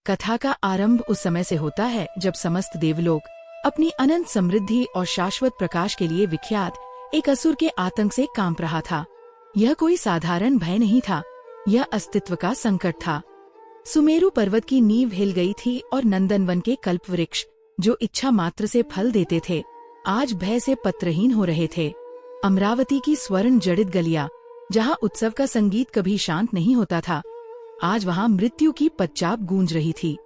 कथा का आरंभ उस समय से होता है जब समस्त देवलोक अपनी अनंत समृद्धि और शाश्वत प्रकाश के लिए विख्यात एक असुर के आतंक से कांप रहा था। यह कोई साधारण भय नहीं था, यह अस्तित्व का संकट था। सुमेरु पर्वत की नींव हिल गई थी और नंदनवन के कल्प वृक्ष, जो इच्छा मात्र से फल देते थे, आज भय से पत्रहीन हो रहे थे। अमरावती की स्वर्ण जड़ित गलियां, जहाँ उत्सव का संगीत कभी शांत नहीं होता था, आज वहाँ मृत्यु की पदचाप गूंज रही थी।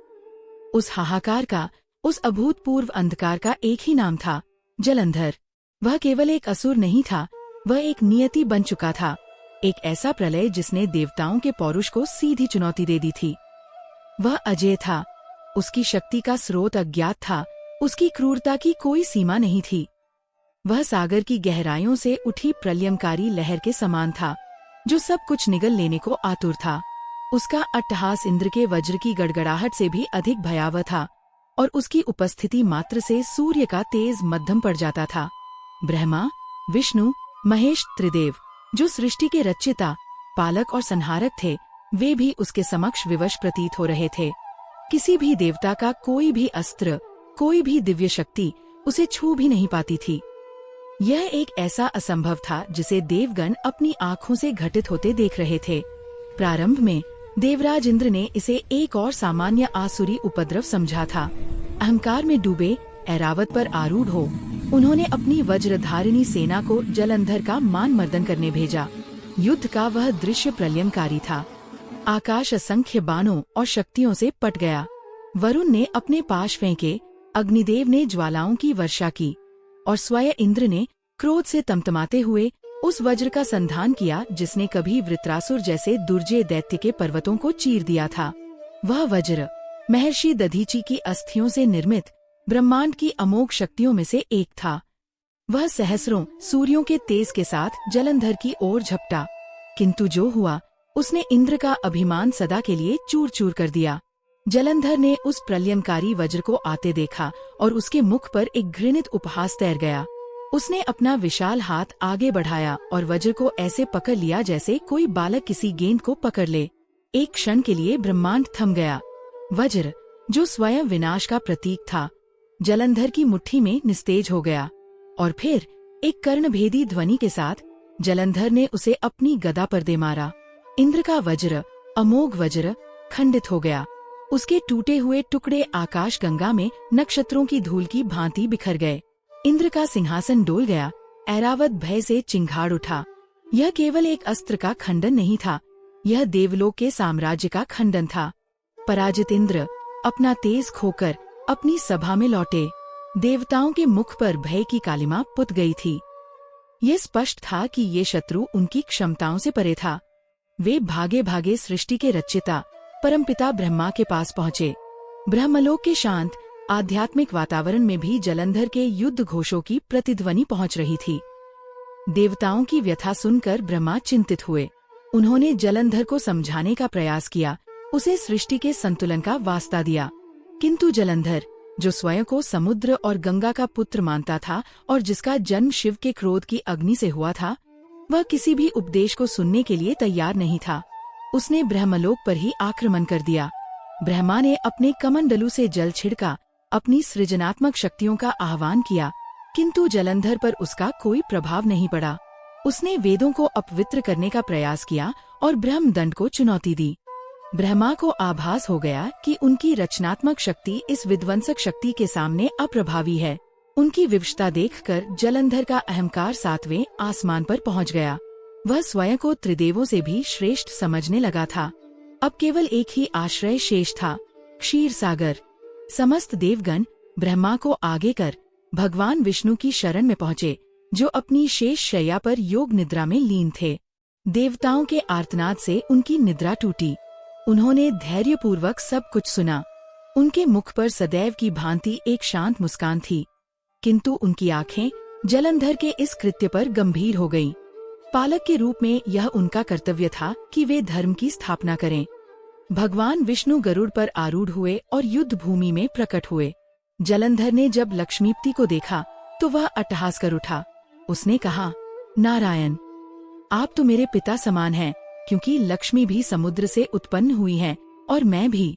उस हाहाकार का, उस अभूतपूर्व अंधकार का एक ही नाम था, जलंधर। वह केवल एक असुर नहीं था, वह एक नियति बन चुका था, एक ऐसा प्रलय जिसने देवताओं के पौरुष को सीधी चुनौती दे दी थी। वह अजेय था, उसकी शक्ति का स्रोत अज्ञात था, उसकी क्रूरता की कोई सीमा नहीं थी। वह सागर की गहराइयों से उठी प्रलयंकारी लहर के समान था, जो सब कुछ निगल लेने को आतुर था। उसका अट्टहास इंद्र के वज्र की गड़गड़ाहट से भी अधिक भयावह था, और उसकी उपस्थिति मात्र से सूर्य का तेज मध्यम पड़ जाता था। ब्रह्मा, विष्णु, महेश त्रिदेव, जो सृष्टि के रचयिता, पालक और संहारक थे, वे भी उसके समक्ष विवश प्रतीत हो रहे थे। किसी भी देवता का कोई भी अस्त्र, कोई भी दिव्य शक्ति उसे छू भी नहीं पाती थी। यह एक ऐसा असंभव था जिसे देवगण अपनी आंखों से घटित होते देख रहे थे। प्रारंभ में देवराज इंद्र ने इसे एक और सामान्य आसुरी उपद्रव समझा था। अहंकार में डूबे ऐरावत पर आरूढ़ हो, उन्होंने अपनी वज्रधारिणी सेना को जलंधर का मान मर्दन करने भेजा। युद्ध का वह दृश्य प्रलयंकारी था। आकाश असंख्य बाणों और शक्तियों से पट गया। वरुण ने अपने पाश फेंके, अग्निदेव ने ज्वालाओं की वर्षा की, और स्वयं इंद्र ने क्रोध से तमतमाते हुए उस वज्र का संधान किया जिसने कभी वृत्रासुर जैसे दुर्जय दैत्य के पर्वतों को चीर दिया था। वह वज्र महर्षि दधीची की अस्थियों से निर्मित ब्रह्मांड की अमोघ शक्तियों में से एक था। वह सहस्रों सूर्यों के तेज के साथ जलंधर की ओर झपटा, किंतु जो हुआ उसने इंद्र का अभिमान सदा के लिए चूर चूर कर दिया। जलंधर ने उस प्रलयंकारी वज्र को आते देखा और उसके मुख पर एक घृणित उपहास तैर गया। उसने अपना विशाल हाथ आगे बढ़ाया और वज्र को ऐसे पकड़ लिया जैसे कोई बालक किसी गेंद को पकड़ ले। एक क्षण के लिए ब्रह्मांड थम गया। वज्र, जो स्वयं विनाश का प्रतीक था, जलंधर की मुट्ठी में निस्तेज हो गया, और फिर एक कर्णभेदी ध्वनि के साथ जलंधर ने उसे अपनी गदा पर दे मारा। इंद्र का वज्र, अमोघ वज्र, खंडित हो गया। उसके टूटे हुए टुकड़े आकाश गंगा में नक्षत्रों की धूल की भांति बिखर गए। इंद्र का सिंहासन डोल गया। ऐरावत भय से चिंगाड़ उठा। यह केवल एक अस्त्र का खंडन नहीं था, यह देवलोक के साम्राज्य का खंडन था। पराजित इंद्र अपना तेज खोकर अपनी सभा में लौटे। देवताओं के मुख पर भय की कालिमा पुत गई थी। ये स्पष्ट था कि ये शत्रु उनकी क्षमताओं से परे था। वे भागे भागे सृष्टि के रचयिता परमपिता ब्रह्मा के पास पहुँचे। ब्रह्मलोक के शांत आध्यात्मिक वातावरण में भी जलंधर के युद्ध घोषों की प्रतिध्वनि पहुंच रही थी। देवताओं की व्यथा सुनकर ब्रह्मा चिंतित हुए। उन्होंने जलंधर को समझाने का प्रयास किया, उसे सृष्टि के संतुलन का वास्ता दिया, किंतु जलंधर, जो स्वयं को समुद्र और गंगा का पुत्र मानता था और जिसका जन्म शिव के क्रोध की अग्नि से हुआ था, वह किसी भी उपदेश को सुनने के लिए तैयार नहीं था। उसने ब्रह्मलोक पर ही आक्रमण कर दिया। ब्रह्मा ने अपने कमंडलू से जल छिड़का, अपनी सृजनात्मक शक्तियों का आह्वान किया, किंतु जलंधर पर उसका कोई प्रभाव नहीं पड़ा। उसने वेदों को अपवित्र करने का प्रयास किया और ब्रह्मदंड को चुनौती दी। ब्रह्मा को आभास हो गया कि उनकी रचनात्मक शक्ति इस विध्वंसक शक्ति के सामने अप्रभावी है। उनकी विवशता देखकर जलंधर का अहंकार 7वें आसमान पर पहुंच गया। वह स्वयं को त्रिदेवों से भी श्रेष्ठ समझने लगा था। अब केवल एक ही आश्रय शेष था, क्षीर सागर। समस्त देवगण ब्रह्मा को आगे कर भगवान विष्णु की शरण में पहुँचे, जो अपनी शेष शैया पर योग निद्रा में लीन थे। देवताओं के आर्तनाद से उनकी निद्रा टूटी। उन्होंने धैर्यपूर्वक सब कुछ सुना। उनके मुख पर सदैव की भांति एक शांत मुस्कान थी, किंतु उनकी आंखें जलंधर के इस कृत्य पर गंभीर हो गईं। पालक के रूप में यह उनका कर्तव्य था कि वे धर्म की स्थापना करें। भगवान विष्णु गरुड़ पर आरूढ़ हुए और युद्ध भूमि में प्रकट हुए। जलंधर ने जब लक्ष्मीपति को देखा तो वह अट्टहास कर उठा। उसने कहा, नारायण, आप तो मेरे पिता समान हैं, क्योंकि लक्ष्मी भी समुद्र से उत्पन्न हुई है और मैं भी।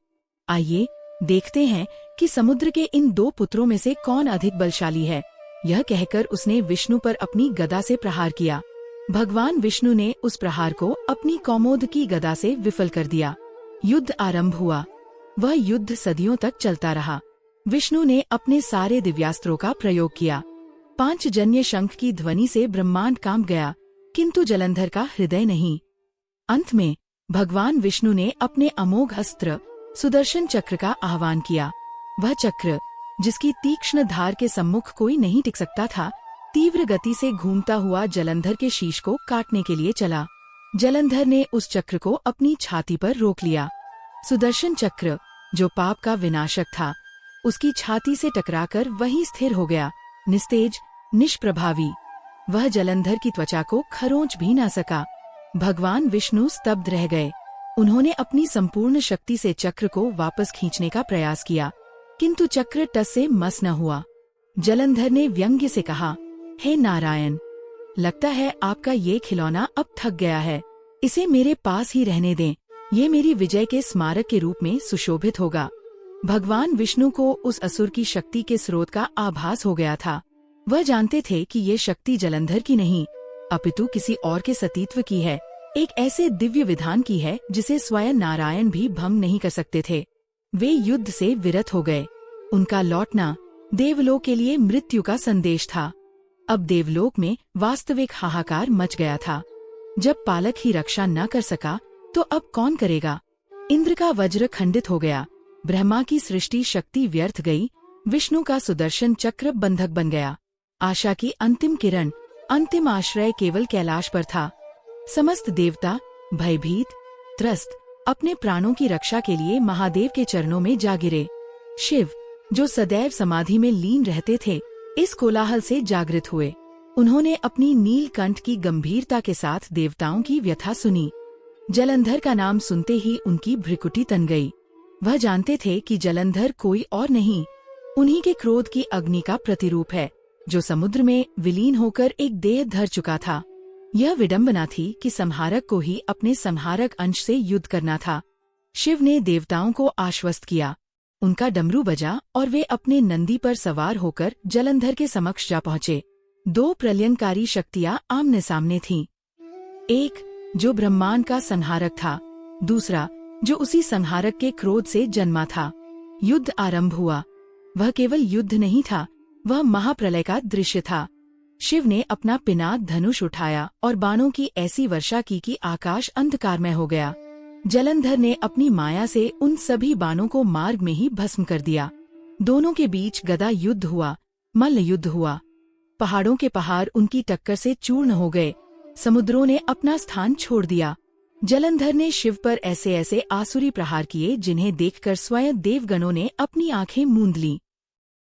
आइए देखते हैं कि समुद्र के इन दो पुत्रों में से कौन अधिक बलशाली है। यह कहकर उसने विष्णु पर अपनी गदा से प्रहार किया। भगवान विष्णु ने उस प्रहार को अपनी कौमोद की गदा से विफल कर दिया। युद्ध आरंभ हुआ। वह युद्ध सदियों तक चलता रहा। विष्णु ने अपने सारे दिव्यास्त्रों का प्रयोग किया। पांचजन्य शंख की ध्वनि से ब्रह्मांड कांप गया, किंतु जलंधर का हृदय नहीं। अंत में भगवान विष्णु ने अपने अमोघ अस्त्र सुदर्शन चक्र का आह्वान किया। वह चक्र, जिसकी तीक्ष्ण धार के सम्मुख कोई नहीं टिक सकता था, तीव्र गति से घूमता हुआ जलंधर के शीश को काटने के लिए चला। जलंधर ने उस चक्र को अपनी छाती पर रोक लिया। सुदर्शन चक्र, जो पाप का विनाशक था, उसकी छाती से टकराकर वहीं स्थिर हो गया, निस्तेज, निष्प्रभावी। वह जलंधर की त्वचा को खरोंच भी न सका। भगवान विष्णु स्तब्ध रह गए। उन्होंने अपनी संपूर्ण शक्ति से चक्र को वापस खींचने का प्रयास किया, किंतु चक्र टस से मस न हुआ। जलंधर ने व्यंग्य से कहा, हे नारायण, लगता है आपका ये खिलौना अब थक गया है। इसे मेरे पास ही रहने दें। ये मेरी विजय के स्मारक के रूप में सुशोभित होगा। भगवान विष्णु को उस असुर की शक्ति के स्रोत का आभास हो गया था। वह जानते थे कि ये शक्ति जलंधर की नहीं, अपितु किसी और के सतीत्व की है, एक ऐसे दिव्य विधान की है जिसे स्वयं नारायण भी भंग नहीं कर सकते थे। वे युद्ध से विरत हो गए। उनका लौटना देवलोक के लिए मृत्यु का संदेश था। अब देवलोक में वास्तविक हाहाकार मच गया था। जब पालक ही रक्षा न कर सका तो अब कौन करेगा। इंद्र का वज्र खंडित हो गया, ब्रह्मा की सृष्टि शक्ति व्यर्थ गई, विष्णु का सुदर्शन चक्र बंधक बन गया। आशा की अंतिम किरण, अंतिम आश्रय केवल कैलाश पर था। समस्त देवता भयभीत, त्रस्त, अपने प्राणों की रक्षा के लिए महादेव के चरणों में जा गिरे। शिव, जो सदैव समाधि में लीन रहते थे, इस कोलाहल से जागृत हुए। उन्होंने अपनी नीलकंठ की गंभीरता के साथ देवताओं की व्यथा सुनी। जलंधर का नाम सुनते ही उनकी भ्रिकुटी तन गई। वह जानते थे कि जलंधर कोई और नहीं, उन्हीं के क्रोध की अग्नि का प्रतिरूप है, जो समुद्र में विलीन होकर एक देह धर चुका था। यह विडंबना थी कि संहारक को ही अपने संहारक अंश से युद्ध करना था। शिव ने देवताओं को आश्वस्त किया। उनका डमरू बजा और वे अपने नंदी पर सवार होकर जलंधर के समक्ष जा पहुँचे। दो प्रलयंकारी शक्तियां आमने सामने थीं। एक जो ब्रह्मांड का संहारक था, दूसरा जो उसी संहारक के क्रोध से जन्मा था। युद्ध आरंभ हुआ। वह केवल युद्ध नहीं था, वह महाप्रलय का दृश्य था। शिव ने अपना पिनाक धनुष उठाया और बाणों की ऐसी वर्षा की कि आकाश अंधकारमय हो गया। जलंधर ने अपनी माया से उन सभी बाणों को मार्ग में ही भस्म कर दिया। दोनों के बीच गदा युद्ध हुआ, मल्ल युद्ध हुआ। पहाड़ों के पहाड़ उनकी टक्कर से चूर्ण हो गए। समुद्रों ने अपना स्थान छोड़ दिया। जलंधर ने शिव पर ऐसे ऐसे आसुरी प्रहार किए जिन्हें देखकर स्वयं देवगणों ने अपनी आंखें मूंद लीं।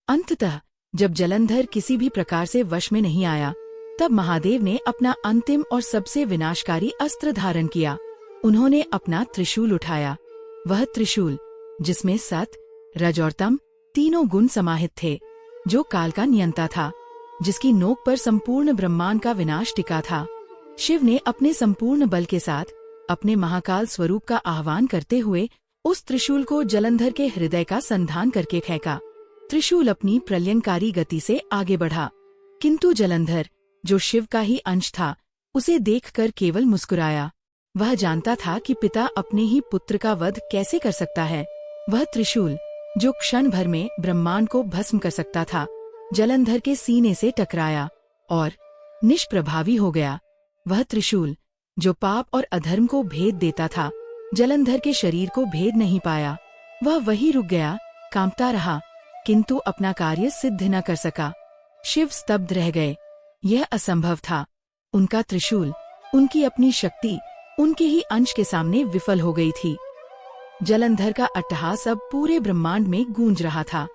अंततः जब जलंधर किसी भी प्रकार से वश में नहीं आया, तब महादेव ने अपना अंतिम और सबसे विनाशकारी अस्त्र धारण किया। उन्होंने अपना त्रिशूल उठाया। वह त्रिशूल, जिसमें सत, रज और तम तीनों गुण समाहित थे, जो काल का नियंता था, जिसकी नोक पर संपूर्ण ब्रह्मांड का विनाश टिका था। शिव ने अपने संपूर्ण बल के साथ अपने महाकाल स्वरूप का आह्वान करते हुए उस त्रिशूल को जलंधर के हृदय का संधान करके फेंका। त्रिशूल अपनी प्रलयंकारी गति से आगे बढ़ा, किंतु जलंधर, जो शिव का ही अंश था, उसे देखकर केवल मुस्कुराया। वह जानता था कि पिता अपने ही पुत्र का वध कैसे कर सकता है। वह त्रिशूल, जो क्षण भर में ब्रह्मांड को भस्म कर सकता था, जलंधर के सीने से टकराया और निष्प्रभावी हो गया। वह त्रिशूल, जो पाप और अधर्म को भेद देता था, जलंधर के शरीर को भेद नहीं पाया। वह वहीं रुक गया, कांपता रहा, किंतु अपना कार्य सिद्ध न कर सका। शिव स्तब्ध रह गए। यह असंभव था। उनका त्रिशूल, उनकी अपनी शक्ति, उनके ही अंश के सामने विफल हो गई थी। जलंधर का अट्टहास अब पूरे ब्रह्मांड में गूंज रहा था।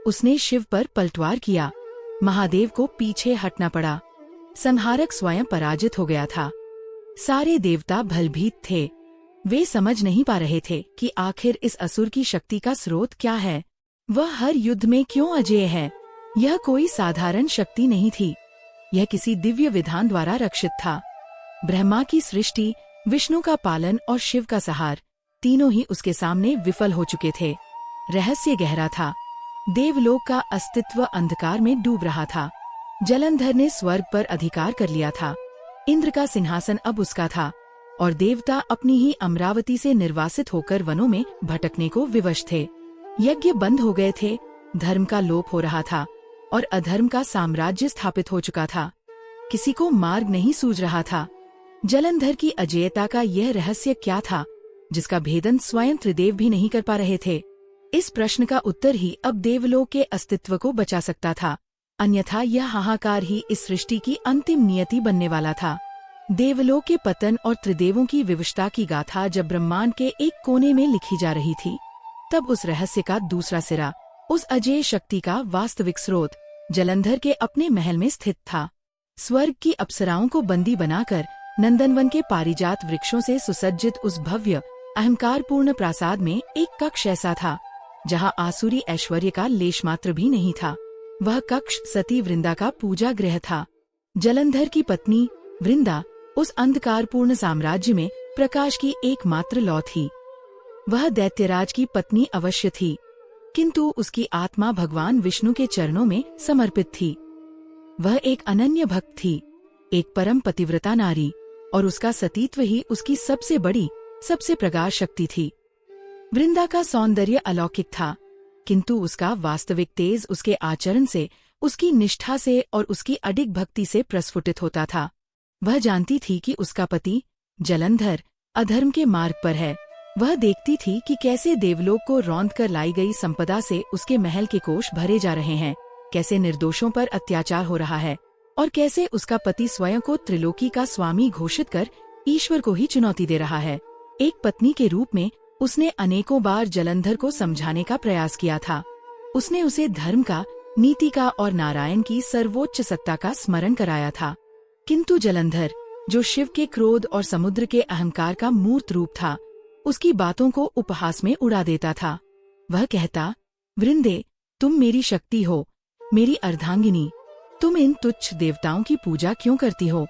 उसने शिव पर पलटवार किया। महादेव को पीछे हटना पड़ा। संहारक स्वयं पराजित हो गया था। सारे देवता भयभीत थे। वे समझ नहीं पा रहे थे कि आखिर इस असुर की शक्ति का स्रोत क्या है। वह हर युद्ध में क्यों अजेय है। यह कोई साधारण शक्ति नहीं थी। यह किसी दिव्य विधान द्वारा रक्षित था। ब्रह्मा की सृष्टि, विष्णु का पालन और शिव का सहार, तीनों ही उसके सामने विफल हो चुके थे। रहस्य गहरा था। देवलोक का अस्तित्व अंधकार में डूब रहा था। जलंधर ने स्वर्ग पर अधिकार कर लिया था। इंद्र का सिंहासन अब उसका था और देवता अपनी ही अमरावती से निर्वासित होकर वनों में भटकने को विवश थे। यज्ञ बंद हो गए थे, धर्म का लोप हो रहा था और अधर्म का साम्राज्य स्थापित हो चुका था। किसी को मार्ग नहीं सूझ रहा था। जलंधर की अजेयता का यह रहस्य क्या था, जिसका भेदन स्वयं त्रिदेव भी नहीं कर पा रहे थे? इस प्रश्न का उत्तर ही अब देवलोक के अस्तित्व को बचा सकता था, अन्यथा यह हाहाकार ही इस सृष्टि की अंतिम नियति बनने वाला था। देवलोक के पतन और त्रिदेवों की विवशता की गाथा जब ब्रह्मांड के एक कोने में लिखी जा रही थी, तब उस रहस्य का दूसरा सिरा, उस अजेय शक्ति का वास्तविक स्रोत, जलंधर के अपने महल में स्थित था। स्वर्ग की अप्सराओं को बंदी बनाकर नंदनवन के पारिजात वृक्षों से सुसज्जित उस भव्य अहंकारपूर्ण प्रासाद में एक कक्ष ऐसा था जहां आसुरी ऐश्वर्य का लेश मात्र भी नहीं था। वह कक्ष सती वृंदा का पूजा गृह था। जलंधर की पत्नी वृंदा उस अंधकारपूर्ण साम्राज्य में प्रकाश की एकमात्र लौ थी। वह दैत्यराज की पत्नी अवश्य थी, किंतु उसकी आत्मा भगवान विष्णु के चरणों में समर्पित थी। वह एक अनन्य भक्त थी, एक परम पतिव्रता नारी, और उसका सतीत्व ही उसकी सबसे बड़ी, सबसे प्रगाढ़ शक्ति थी। वृंदा का सौंदर्य अलौकिक था, किंतु उसका वास्तविक तेज उसके आचरण से, उसकी निष्ठा से और उसकी अडिग भक्ति से प्रस्फुटित होता था। वह जानती थी कि उसका पति जलंधर अधर्म के मार्ग पर है। वह देखती थी कि कैसे देवलोक को रौंद कर लाई गई संपदा से उसके महल के कोष भरे जा रहे हैं, कैसे निर्दोषों पर अत्याचार हो रहा है और कैसे उसका पति स्वयं को त्रिलोकी का स्वामी घोषित कर ईश्वर को ही चुनौती दे रहा है। एक पत्नी के रूप में उसने अनेकों बार जलंधर को समझाने का प्रयास किया था। उसने उसे धर्म का, नीति का और नारायण की सर्वोच्च सत्ता का स्मरण कराया था, किंतु जलंधर, जो शिव के क्रोध और समुद्र के अहंकार का मूर्त रूप था, उसकी बातों को उपहास में उड़ा देता था। वह कहता, वृंदे, तुम मेरी शक्ति हो, मेरी अर्धांगिनी, तुम इन तुच्छ देवताओं की पूजा क्यों करती हो?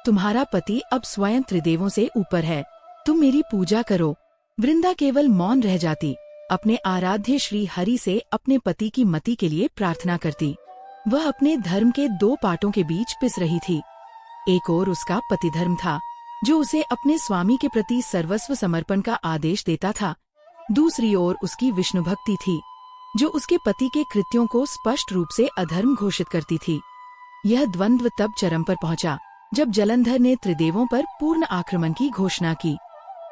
तुम्हारा पति अब स्वयं त्रिदेवों से ऊपर है, तुम मेरी पूजा करो। वृंदा केवल मौन रह जाती, अपने आराध्य श्री हरि से अपने पति की मति के लिए प्रार्थना करती। वह अपने धर्म के दो पाटों के बीच पिस रही थी। एक ओर उसका पति धर्म था, जो उसे अपने स्वामी के प्रति सर्वस्व समर्पण का आदेश देता था। दूसरी ओर उसकी विष्णु भक्ति थी, जो उसके पति के कृत्यों को स्पष्ट रूप से अधर्म घोषित करती थी। यह द्वंद्व तब चरम पर पहुंचा जब जलंधर ने त्रिदेवों पर पूर्ण आक्रमण की घोषणा की।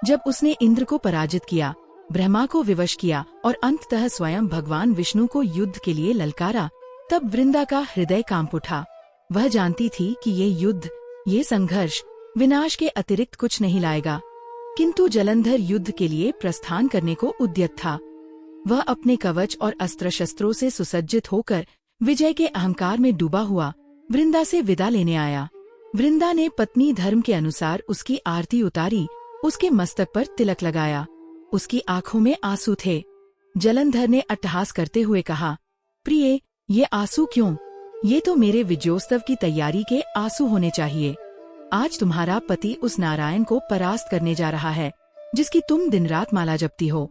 जब उसने इंद्र को पराजित किया, ब्रह्मा को विवश किया और अंततः स्वयं भगवान विष्णु को युद्ध के लिए ललकारा, तब वृंदा का हृदय कांप उठा। वह जानती थी कि ये युद्ध, ये संघर्ष विनाश के अतिरिक्त कुछ नहीं लाएगा, किंतु जलंधर युद्ध के लिए प्रस्थान करने को उद्यत था। वह अपने कवच और अस्त्र शस्त्रों से सुसज्जित होकर विजय के अहंकार में डूबा हुआ वृंदा से विदा लेने आया। वृंदा ने पत्नी धर्म के अनुसार उसकी आरती उतारी, उसके मस्तक पर तिलक लगाया। उसकी आंखों में आंसू थे। जलंधर ने अट्टहास करते हुए कहा, प्रिय, ये आंसू क्यों? ये तो मेरे विजयोत्सव की तैयारी के आंसू होने चाहिए। आज तुम्हारा पति उस नारायण को परास्त करने जा रहा है, जिसकी तुम दिन रात माला जपती हो।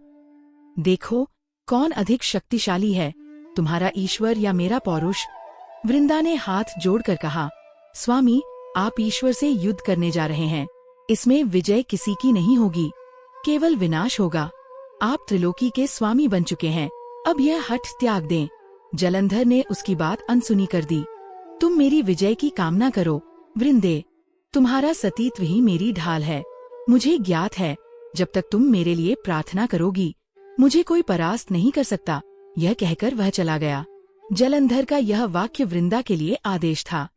देखो, कौन अधिक शक्तिशाली है, तुम्हारा ईश्वर या मेरा पौरुष? वृंदा ने हाथ जोड़कर कहा, स्वामी, आप ईश्वर से युद्ध करने जा रहे हैं। इसमें विजय किसी की नहीं होगी, केवल विनाश होगा। आप त्रिलोकी के स्वामी बन चुके हैं, अब यह हठ त्याग दें। जलंधर ने उसकी बात अनसुनी कर दी। तुम मेरी विजय की कामना करो वृंदे, तुम्हारा सतीत्व ही मेरी ढाल है। मुझे ज्ञात है, जब तक तुम मेरे लिए प्रार्थना करोगी, मुझे कोई परास्त नहीं कर सकता। यह कहकर वह चला गया। जलंधर का यह वाक्य वृंदा के लिए आदेश था।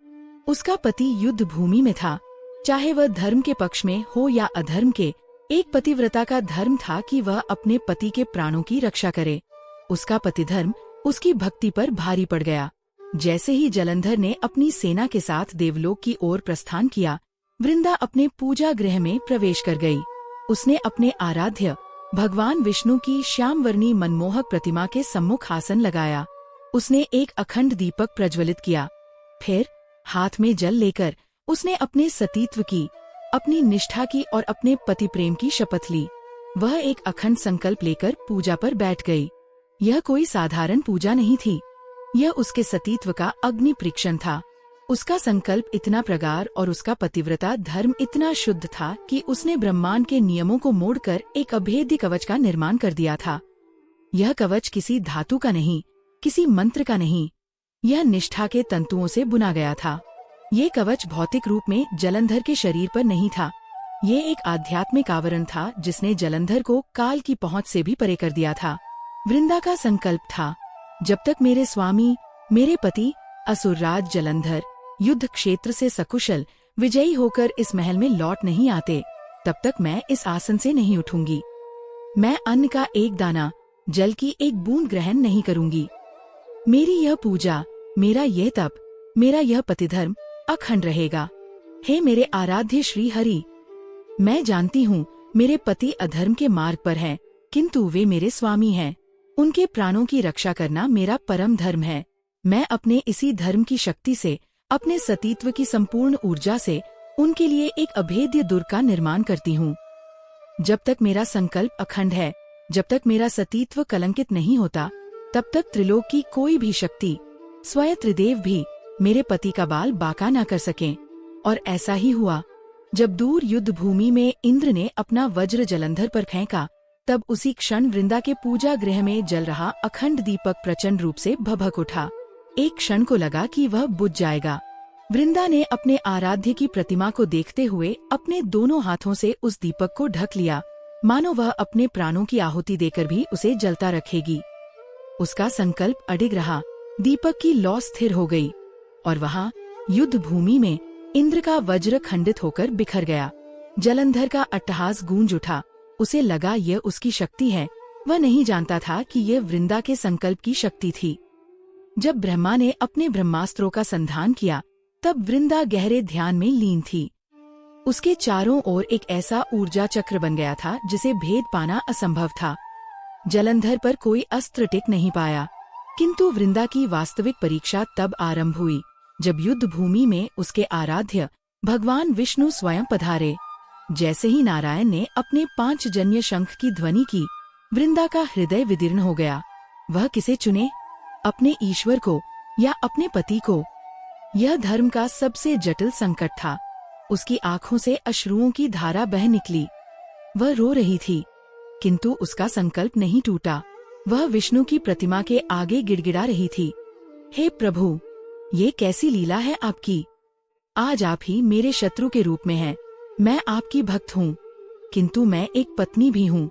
उसका पति युद्ध भूमि में था, चाहे वह धर्म के पक्ष में हो या अधर्म के। एक पतिव्रता का धर्म था कि वह अपने पति के प्राणों की रक्षा करे। उसका पति धर्म उसकी भक्ति पर भारी पड़ गया। जैसे ही जलंधर ने अपनी सेना के साथ देवलोक की ओर प्रस्थान किया, वृंदा अपने पूजा गृह में प्रवेश कर गई। उसने अपने आराध्य भगवान विष्णु की श्यामवर्णी मनमोहक प्रतिमा के सम्मुख आसन लगाया। उसने एक अखंड दीपक प्रज्वलित किया। फिर हाथ में जल लेकर उसने अपने सतीत्व की, अपनी निष्ठा की और अपने पति प्रेम की शपथ ली। वह एक अखंड संकल्प लेकर पूजा पर बैठ गई। यह कोई साधारण पूजा नहीं थी, यह उसके सतीत्व का अग्नि परीक्षण था। उसका संकल्प इतना प्रगाढ़ और उसका पतिव्रता धर्म इतना शुद्ध था कि उसने ब्रह्मांड के नियमों को मोड़कर एक अभेद्य कवच का निर्माण कर दिया था। यह कवच किसी धातु का नहीं, किसी मंत्र का नहीं, यह निष्ठा के तंतुओं से बुना गया था। ये कवच भौतिक रूप में जलंधर के शरीर पर नहीं था, ये एक आध्यात्मिक आवरण था जिसने जलंधर को काल की पहुंच से भी परे कर दिया था। वृंदा का संकल्प था, जब तक मेरे स्वामी, मेरे पति असुरराज जलंधर युद्ध क्षेत्र से सकुशल विजयी होकर इस महल में लौट नहीं आते, तब तक मैं इस आसन से नहीं उठूंगी। मैं अन्न का एक दाना, जल की एक बूंद ग्रहण नहीं करूंगी। मेरी यह पूजा, मेरा यह तप, मेरा यह पतिधर्म अखंड रहेगा। हे मेरे आराध्य श्री हरि, मैं जानती हूँ मेरे पति अधर्म के मार्ग पर हैं, किंतु वे मेरे स्वामी हैं। उनके प्राणों की रक्षा करना मेरा परम धर्म है। मैं अपने इसी धर्म की शक्ति से, अपने सतीत्व की संपूर्ण ऊर्जा से उनके लिए एक अभेद्य दुर्ग का निर्माण करती हूँ। जब तक मेरा संकल्प अखंड है, जब तक मेरा सतीत्व कलंकित नहीं होता, तब तक त्रिलोक की कोई भी शक्ति, स्वयं त्रिदेव भी मेरे पति का बाल बांका न कर सकें। और ऐसा ही हुआ। जब दूर युद्ध भूमि में इंद्र ने अपना वज्र जलंधर पर फेंका, तब उसी क्षण वृंदा के पूजा गृह में जल रहा अखंड दीपक प्रचंड रूप से भभक उठा। एक क्षण को लगा कि वह बुझ जाएगा। वृंदा ने अपने आराध्य की प्रतिमा को देखते हुए अपने दोनों हाथों से उस दीपक को ढक लिया, मानो वह अपने प्राणों की आहुति देकर भी उसे जलता रखेगी। उसका संकल्प अडिग रहा, दीपक की लौ स्थिर हो गई और वहाँ युद्ध भूमि में इंद्र का वज्र खंडित होकर बिखर गया। जलंधर का अट्टहास गूंज उठा, उसे लगा यह उसकी शक्ति है। वह नहीं जानता था कि यह वृंदा के संकल्प की शक्ति थी। जब ब्रह्मा ने अपने ब्रह्मास्त्रों का संधान किया, तब वृंदा गहरे ध्यान में लीन थी। उसके चारों ओर एक ऐसा ऊर्जा चक्र बन गया था जिसे भेद पाना असंभव था। जलंधर पर कोई अस्त्र टिक नहीं पाया, किंतु वृंदा की वास्तविक परीक्षा तब आरंभ हुई जब युद्ध भूमि में उसके आराध्य भगवान विष्णु स्वयं पधारे। जैसे ही नारायण ने अपने 5 जन्य शंख की ध्वनि की, वृंदा का हृदय विदीर्ण हो गया। वह किसे चुने, अपने ईश्वर को या अपने पति को? यह धर्म का सबसे जटिल संकट था। उसकी आंखों से अश्रुओं की धारा बह निकली। वह रो रही थी, किंतु उसका संकल्प नहीं टूटा। वह विष्णु की प्रतिमा के आगे गिड़गिड़ा रही थी, हे प्रभु, ये कैसी लीला है आपकी। आज आप ही मेरे शत्रु के रूप में हैं। मैं आपकी भक्त हूँ, किंतु मैं एक पत्नी भी हूँ।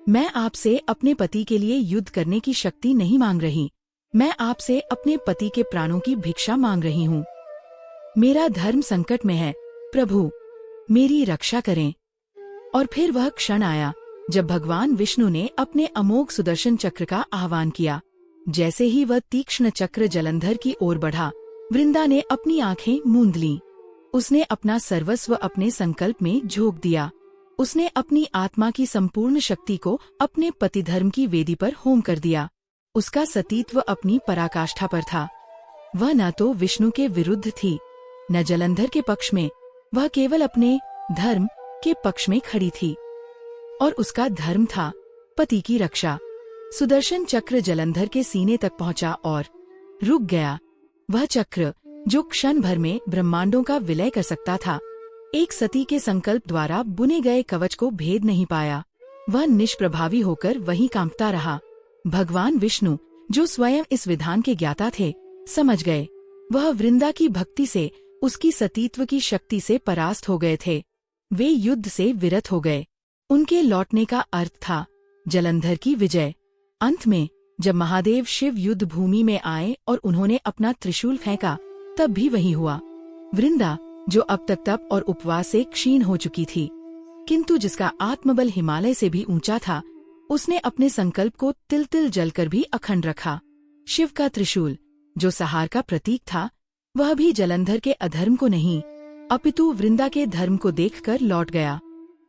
मैं आपसे अपने पति के लिए युद्ध करने की शक्ति नहीं मांग रही, मैं आपसे अपने पति के प्राणों की भिक्षा मांग रही हूँ। मेरा धर्म संकट में है, प्रभु मेरी रक्षा करें। और फिर वह क्षण आया जब भगवान विष्णु ने अपने अमोघ सुदर्शन चक्र का आह्वान किया। जैसे ही वह तीक्ष्ण चक्र जलंधर की ओर बढ़ा, वृंदा ने अपनी आंखें मूंद लीं। उसने अपना सर्वस्व अपने संकल्प में झोंक दिया। उसने अपनी आत्मा की संपूर्ण शक्ति को अपने पतिधर्म की वेदी पर होम कर दिया। उसका सतीत्व अपनी पराकाष्ठा पर था। वह न तो विष्णु के विरुद्ध थी, न जलंधर के पक्ष में। वह केवल अपने धर्म के पक्ष में खड़ी थी, और उसका धर्म था पति की रक्षा। सुदर्शन चक्र जलंधर के सीने तक पहुंचा और रुक गया। वह चक्र जो क्षण भर में ब्रह्मांडों का विलय कर सकता था, एक सती के संकल्प द्वारा बुने गए कवच को भेद नहीं पाया। वह निष्प्रभावी होकर वहीं कांपता रहा। भगवान विष्णु, जो स्वयं इस विधान के ज्ञाता थे, समझ गए। वह वृंदा की भक्ति से, उसकी सतीत्व की शक्ति से परास्त हो गए थे। वे युद्ध से विरत हो गए। उनके लौटने का अर्थ था जलंधर की विजय। अंत में जब महादेव शिव युद्ध भूमि में आए और उन्होंने अपना त्रिशूल फेंका, तब भी वही हुआ। वृंदा, जो अब तक तप और उपवास से क्षीण हो चुकी थी, किंतु जिसका आत्मबल हिमालय से भी ऊंचा था, उसने अपने संकल्प को तिल तिल जलकर भी अखंड रखा। शिव का त्रिशूल, जो सहार का प्रतीक था, वह भी जलंधर के अधर्म को नहीं, अपितु वृंदा के धर्म को देखकर लौट गया।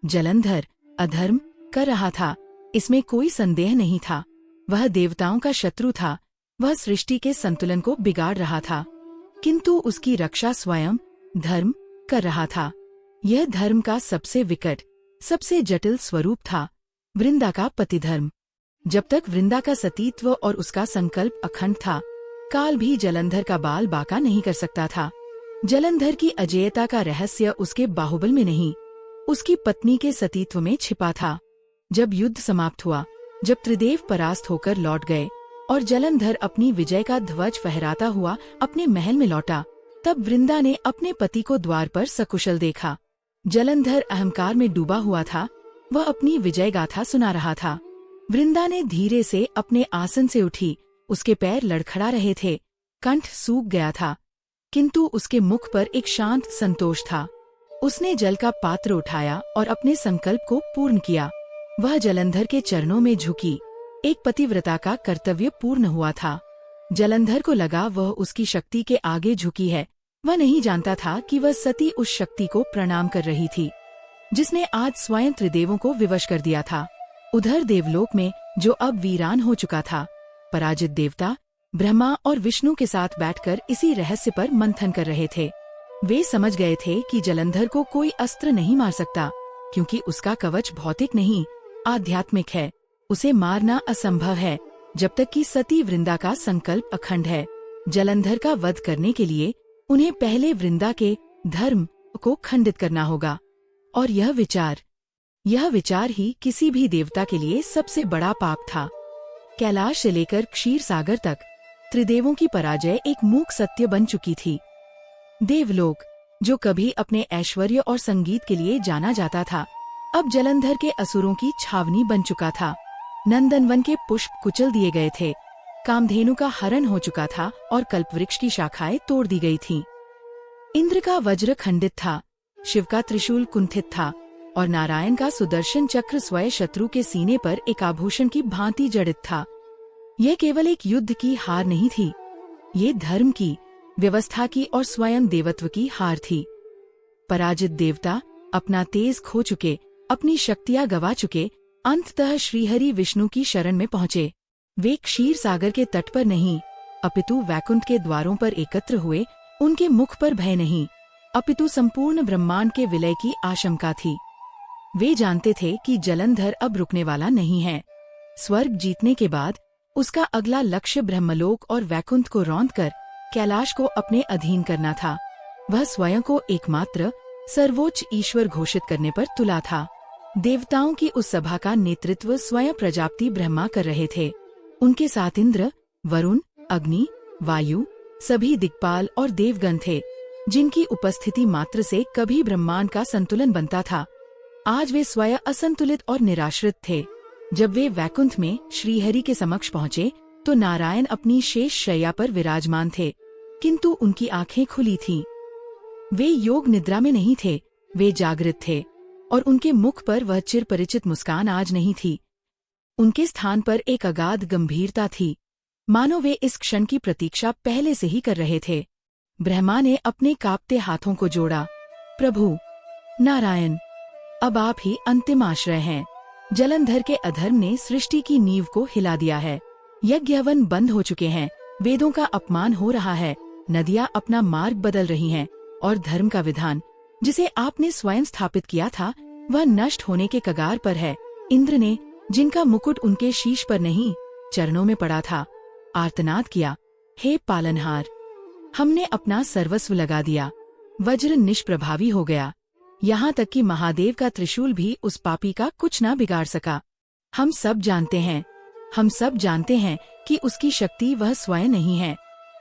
जलंधर अधर्म कर रहा था, इसमें कोई संदेह नहीं था। वह देवताओं का शत्रु था। वह सृष्टि के संतुलन को बिगाड़ रहा था, किंतु उसकी रक्षा स्वयं धर्म कर रहा था। यह धर्म का सबसे विकट, सबसे जटिल स्वरूप था, वृंदा का पतिधर्म। जब तक वृंदा का सतीत्व और उसका संकल्प अखंड था, काल भी जलंधर का बाल बांका नहीं कर सकता था। जलंधर की अजेयता का रहस्य उसके बाहुबल में नहीं, उसकी पत्नी के सतीत्व में छिपा था। जब युद्ध समाप्त हुआ, जब त्रिदेव परास्त होकर लौट गए और जलंधर अपनी विजय का ध्वज फहराता हुआ अपने महल में लौटा, तब वृंदा ने अपने पति को द्वार पर सकुशल देखा। जलंधर अहंकार में डूबा हुआ था, वह अपनी विजय गाथा सुना रहा था। वृंदा ने धीरे से अपने आसन से उठी, उसके पैर लड़खड़ा रहे थे, कंठ सूख गया था, किंतु उसके मुख पर एक शांत संतोष था। उसने जल का पात्र उठाया और अपने संकल्प को पूर्ण किया। वह जलंधर के चरणों में झुकी, एक पतिव्रता का कर्तव्य पूर्ण हुआ था। जलंधर को लगा वह उसकी शक्ति के आगे झुकी है। वह नहीं जानता था कि वह सती उस शक्ति को प्रणाम कर रही थी, जिसने आज स्वयं त्रिदेवों को विवश कर दिया था। उधर देवलोक में, जो अब वीरान हो चुका था, पराजित देवता ब्रह्मा और विष्णु के साथ बैठकर इसी रहस्य पर मंथन कर रहे थे। वे समझ गए थे कि जलंधर को कोई अस्त्र नहीं मार सकता, क्योंकि उसका कवच भौतिक नहीं, आध्यात्मिक है। उसे मारना असंभव है जब तक कि सती वृंदा का संकल्प अखंड है। जलंधर का वध करने के लिए उन्हें पहले वृंदा के धर्म को खंडित करना होगा, और यह विचार ही किसी भी देवता के लिए सबसे बड़ा पाप था। कैलाश से लेकर क्षीर सागर तक त्रिदेवों की पराजय एक मूक सत्य बन चुकी थी। देवलोक, जो कभी अपने ऐश्वर्य और संगीत के लिए जाना जाता था, अब जलंधर के असुरों की छावनी बन चुका था। नंदनवन के पुष्प कुचल दिए गए थे, कामधेनु का हरण हो चुका था और कल्पवृक्ष की शाखाएं तोड़ दी गई थीं। इंद्र का वज्र खंडित था, शिव का त्रिशूल कुंठित था और नारायण का सुदर्शन चक्र स्वयं शत्रु के सीने पर एक आभूषण की भांति जड़ित था। यह केवल एक युद्ध की हार नहीं थी, ये धर्म की, व्यवस्था की और स्वयं देवत्व की हार थी। पराजित देवता अपना तेज खो चुके, अपनी शक्तियां गवा चुके, अंततः श्रीहरि विष्णु की शरण में पहुँचे। वे क्षीर सागर के तट पर नहीं, अपितु वैकुंठ के द्वारों पर एकत्र हुए। उनके मुख पर भय नहीं, अपितु संपूर्ण ब्रह्मांड के विलय की आशंका थी। वे जानते थे कि जलंधर अब रुकने वाला नहीं है। स्वर्ग जीतने के बाद उसका अगला लक्ष्य ब्रह्मलोक और वैकुंठ को रौंदकर कैलाश को अपने अधीन करना था। वह स्वयं को एकमात्र सर्वोच्च ईश्वर घोषित करने पर तुला था। देवताओं की उस सभा का नेतृत्व स्वयं प्रजापति ब्रह्मा कर रहे थे। उनके साथ इंद्र, वरुण, अग्नि, वायु, सभी दिक्पाल और देवगण थे, जिनकी उपस्थिति मात्र से कभी ब्रह्मांड का संतुलन बनता था। आज वे स्वयं असंतुलित और निराश्रित थे। जब वे वैकुंठ में श्रीहरि के समक्ष पहुँचे तो नारायण अपनी शेष शैया पर विराजमान थे, किंतु उनकी आंखें खुली थीं। वे योग निद्रा में नहीं थे, वे जागृत थे, और उनके मुख पर वह चिरपरिचित मुस्कान आज नहीं थी। उनके स्थान पर एक अगाध गंभीरता थी, मानो वे इस क्षण की प्रतीक्षा पहले से ही कर रहे थे। ब्रह्मा ने अपने कांपते हाथों को जोड़ा। प्रभु नारायण, अब आप ही अंतिम आश्रय हैं। जलंधर के अधर्म ने सृष्टि की नींव को हिला दिया है। यज्ञ हवन बंद हो चुके हैं, वेदों का अपमान हो रहा है, नदियां अपना मार्ग बदल रही हैं, और धर्म का विधान, जिसे आपने स्वयं स्थापित किया था, वह नष्ट होने के कगार पर है। इंद्र ने, जिनका मुकुट उनके शीश पर नहीं चरणों में पड़ा था, आर्तनाद किया, हे पालनहार, हमने अपना सर्वस्व लगा दिया। वज्र निष्प्रभावी हो गया, यहाँ तक कि महादेव का त्रिशूल भी उस पापी का कुछ न बिगाड़ सका। हम सब जानते हैं कि उसकी शक्ति वह स्वयं नहीं है।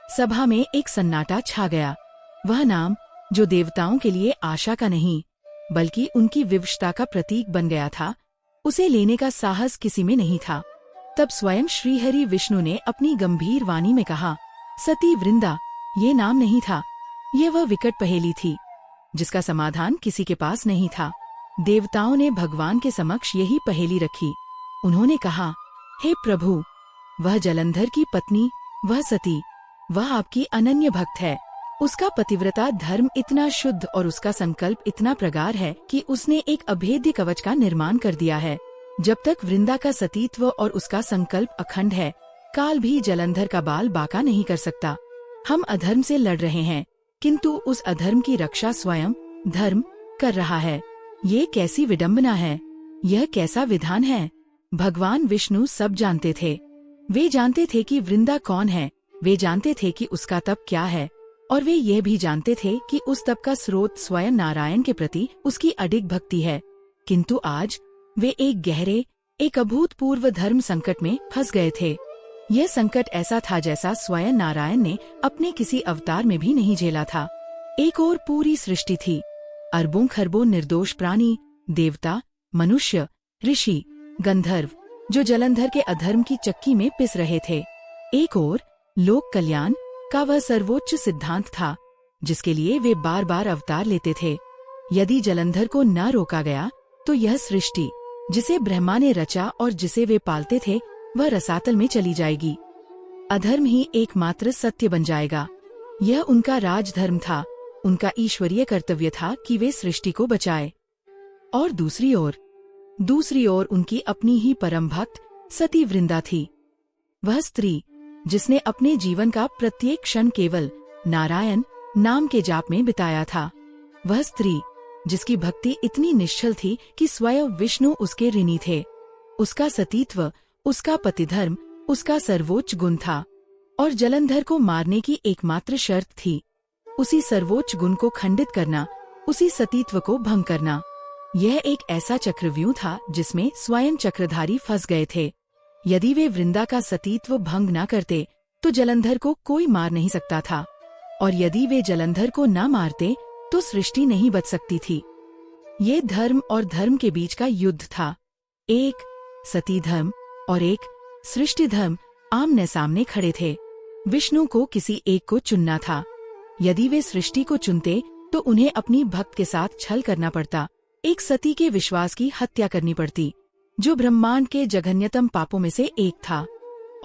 सभा में एक सन्नाटा छा गया। वह नाम, जो देवताओं के लिए आशा का नहीं, बल्कि उनकी विवशता का प्रतीक बन गया था, उसे लेने का साहस किसी में नहीं था। तब स्वयं श्रीहरि विष्णु ने अपनी गंभीर वाणी में कहा, सती वृंदा, ये नाम नहीं था, ये वह विकट पहेली थी जिसका समाधान किसी के पास नहीं था। देवताओं ने भगवान के समक्ष यही पहेली रखी। उन्होंने कहा, हे प्रभु, वह जलंधर की पत्नी, वह सती, वह आपकी अनन्य भक्त है। उसका पतिव्रता धर्म इतना शुद्ध और उसका संकल्प इतना प्रगाढ़ है कि उसने एक अभेद्य कवच का निर्माण कर दिया है। जब तक वृंदा का सतीत्व और उसका संकल्प अखंड है, काल भी जलंधर का बाल बांका नहीं कर सकता। हम अधर्म से लड़ रहे हैं, किंतु उस अधर्म की रक्षा स्वयं धर्म कर रहा है। ये कैसी विडंबना है, यह कैसा विधान है। भगवान विष्णु सब जानते थे। वे जानते थे कि वृंदा कौन है, वे जानते थे कि उसका तप क्या है, और वे ये भी जानते थे कि उस तप का स्रोत स्वयं नारायण के प्रति उसकी अडिग भक्ति है। किंतु आज वे एक गहरे, एक अभूतपूर्व धर्म संकट में फंस गए थे। यह संकट ऐसा था जैसा स्वयं नारायण ने अपने किसी अवतार में भी नहीं झेला था। एक और पूरी सृष्टि थी, अरबों खरबों निर्दोष प्राणी, देवता, मनुष्य, ऋषि, गंधर्व, जो जलंधर के अधर्म की चक्की में पिस रहे थे। एक और लोक कल्याण का वह सर्वोच्च सिद्धांत था जिसके लिए वे बार बार अवतार लेते थे। यदि जलंधर को न रोका गया तो यह सृष्टि जिसे ब्रह्मा ने रचा और जिसे वे पालते थे वह रसातल में चली जाएगी। अधर्म ही एकमात्र सत्य बन जाएगा। यह उनका राजधर्म था, उनका ईश्वरीय कर्तव्य था कि वे सृष्टि को बचाए। और दूसरी ओर उनकी अपनी ही परम भक्त सती वृंदा थी। वह स्त्री जिसने अपने जीवन का प्रत्येक क्षण केवल नारायण नाम के जाप में बिताया था। वह स्त्री जिसकी भक्ति इतनी निश्चल थी कि स्वयं विष्णु उसके ऋणी थे। उसका सतीत्व, उसका पतिधर्म, उसका सर्वोच्च गुण था और जलंधर को मारने की एकमात्र शर्त थी उसी सर्वोच्च गुण को खंडित करना, उसी सतीत्व को भंग करना। यह एक ऐसा चक्रव्यूह था जिसमें स्वयं चक्रधारी फंस गए थे। यदि वे वृंदा का सतीत्व भंग न करते तो जलंधर को कोई मार नहीं सकता था, और यदि वे जलंधर को न मारते तो सृष्टि नहीं बच सकती थी। ये धर्म और धर्म के बीच का युद्ध था। एक सती धर्म और एक सृष्टि धर्म आमने सामने खड़े थे। विष्णु को किसी एक को चुनना था। यदि वे सृष्टि को चुनते तो उन्हें अपनी भक्त के साथ छल करना पड़ता, एक सती के विश्वास की हत्या करनी पड़ती, जो ब्रह्मांड के जघन्यतम पापों में से एक था।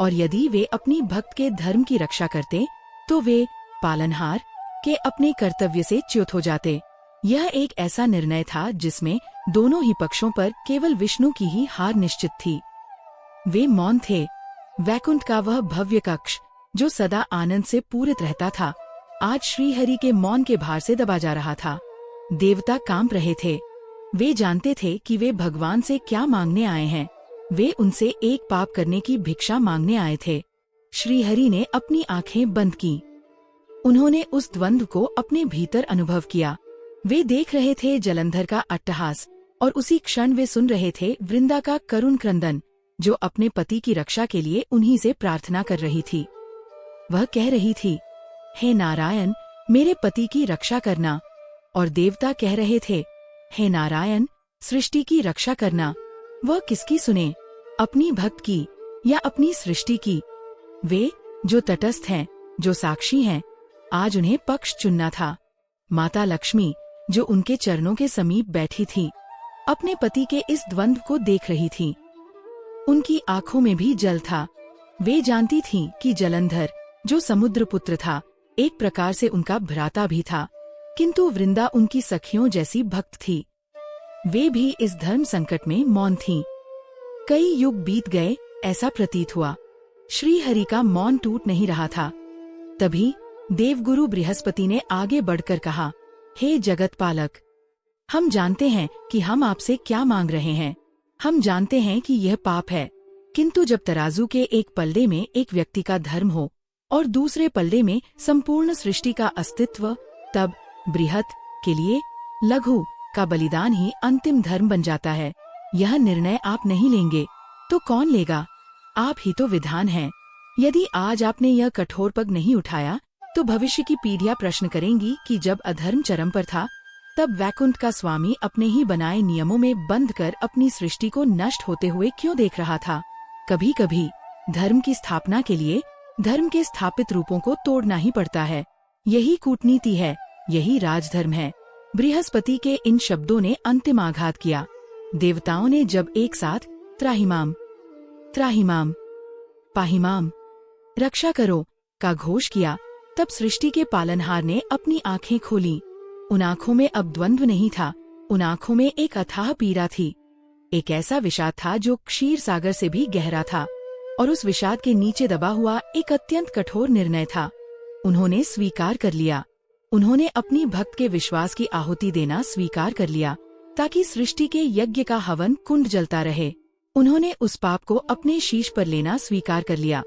और यदि वे अपनी भक्त के धर्म की रक्षा करते तो वे पालनहार के अपने कर्तव्य से च्युत हो जाते। यह एक ऐसा निर्णय था जिसमें दोनों ही पक्षों पर केवल विष्णु की ही हार निश्चित थी। वे मौन थे। वैकुंठ का वह भव्य कक्ष जो सदा आनंद से पूरित रहता था, आज श्रीहरि के मौन के भार से दबा जा रहा था। देवता कांप रहे थे। वे जानते थे कि वे भगवान से क्या मांगने आए हैं। वे उनसे एक पाप करने की भिक्षा मांगने आए थे। श्रीहरि ने अपनी आंखें बंद की। उन्होंने उस द्वंद्व को अपने भीतर अनुभव किया। वे देख रहे थे जलंधर का अट्टहास, और उसी क्षण वे सुन रहे थे वृंदा का करुण क्रंदन, जो अपने पति की रक्षा के लिए उन्हीं से प्रार्थना कर रही थी। वह कह रही थी, हे नारायण, मेरे पति की रक्षा करना। और देवता कह रहे थे, हे नारायण, सृष्टि की रक्षा करना। वह किसकी सुने, अपनी भक्त की या अपनी सृष्टि की? वे जो तटस्थ हैं, जो साक्षी हैं, आज उन्हें पक्ष चुनना था। माता लक्ष्मी जो उनके चरणों के समीप बैठी थी, अपने पति के इस द्वंद्व को देख रही थी। उनकी आंखों में भी जल था। वे जानती थीं कि जलंधर जो समुद्र पुत्र था, एक प्रकार से उनका भ्राता भी था, किंतु वृंदा उनकी सखियों जैसी भक्त थी। वे भी इस धर्म संकट में मौन थीं। कई युग बीत गए, ऐसा प्रतीत हुआ। श्रीहरि का मौन टूट नहीं रहा था। तभी देवगुरु बृहस्पति ने आगे बढ़कर कहा, हे जगत पालक, हम जानते हैं कि हम आपसे क्या मांग रहे हैं। हम जानते हैं कि यह पाप है, किंतु जब तराजू के एक पल्ले में एक व्यक्ति का धर्म हो और दूसरे पल्ले में संपूर्ण सृष्टि का अस्तित्व, तब बृहत के लिए लघु का बलिदान ही अंतिम धर्म बन जाता है। यह निर्णय आप नहीं लेंगे तो कौन लेगा? आप ही तो विधान हैं। यदि आज आपने यह कठोर पग नहीं उठाया तो भविष्य की पीढ़ियां प्रश्न करेंगी कि जब अधर्म चरम पर था तब वैकुंठ का स्वामी अपने ही बनाए नियमों में बंद कर अपनी सृष्टि को नष्ट होते हुए क्यों देख रहा था। कभी कभी धर्म की स्थापना के लिए धर्म के स्थापित रूपों को तोड़ना ही पड़ता है। यही कूटनीति है, यही राजधर्म है। बृहस्पति के इन शब्दों ने अंतिम आघात किया। देवताओं ने जब एक साथ त्राहिमाम त्राहिमाम पाहिमाम रक्षा करो का घोष किया, तब सृष्टि के पालनहार ने अपनी आंखें खोली। उन आंखों में अब द्वंद्व नहीं था, उन आंखों में एक अथाह पीड़ा थी। एक ऐसा विषाद था जो क्षीर सागर से भी गहरा था, और उस विषाद के नीचे दबा हुआ एक अत्यंत कठोर निर्णय था। उन्होंने स्वीकार कर लिया। उन्होंने अपनी भक्त के विश्वास की आहुति देना स्वीकार कर लिया, ताकि सृष्टि के यज्ञ का हवन कुंड जलता रहे। उन्होंने उस पाप को अपने शीश पर लेना स्वीकार कर लिया।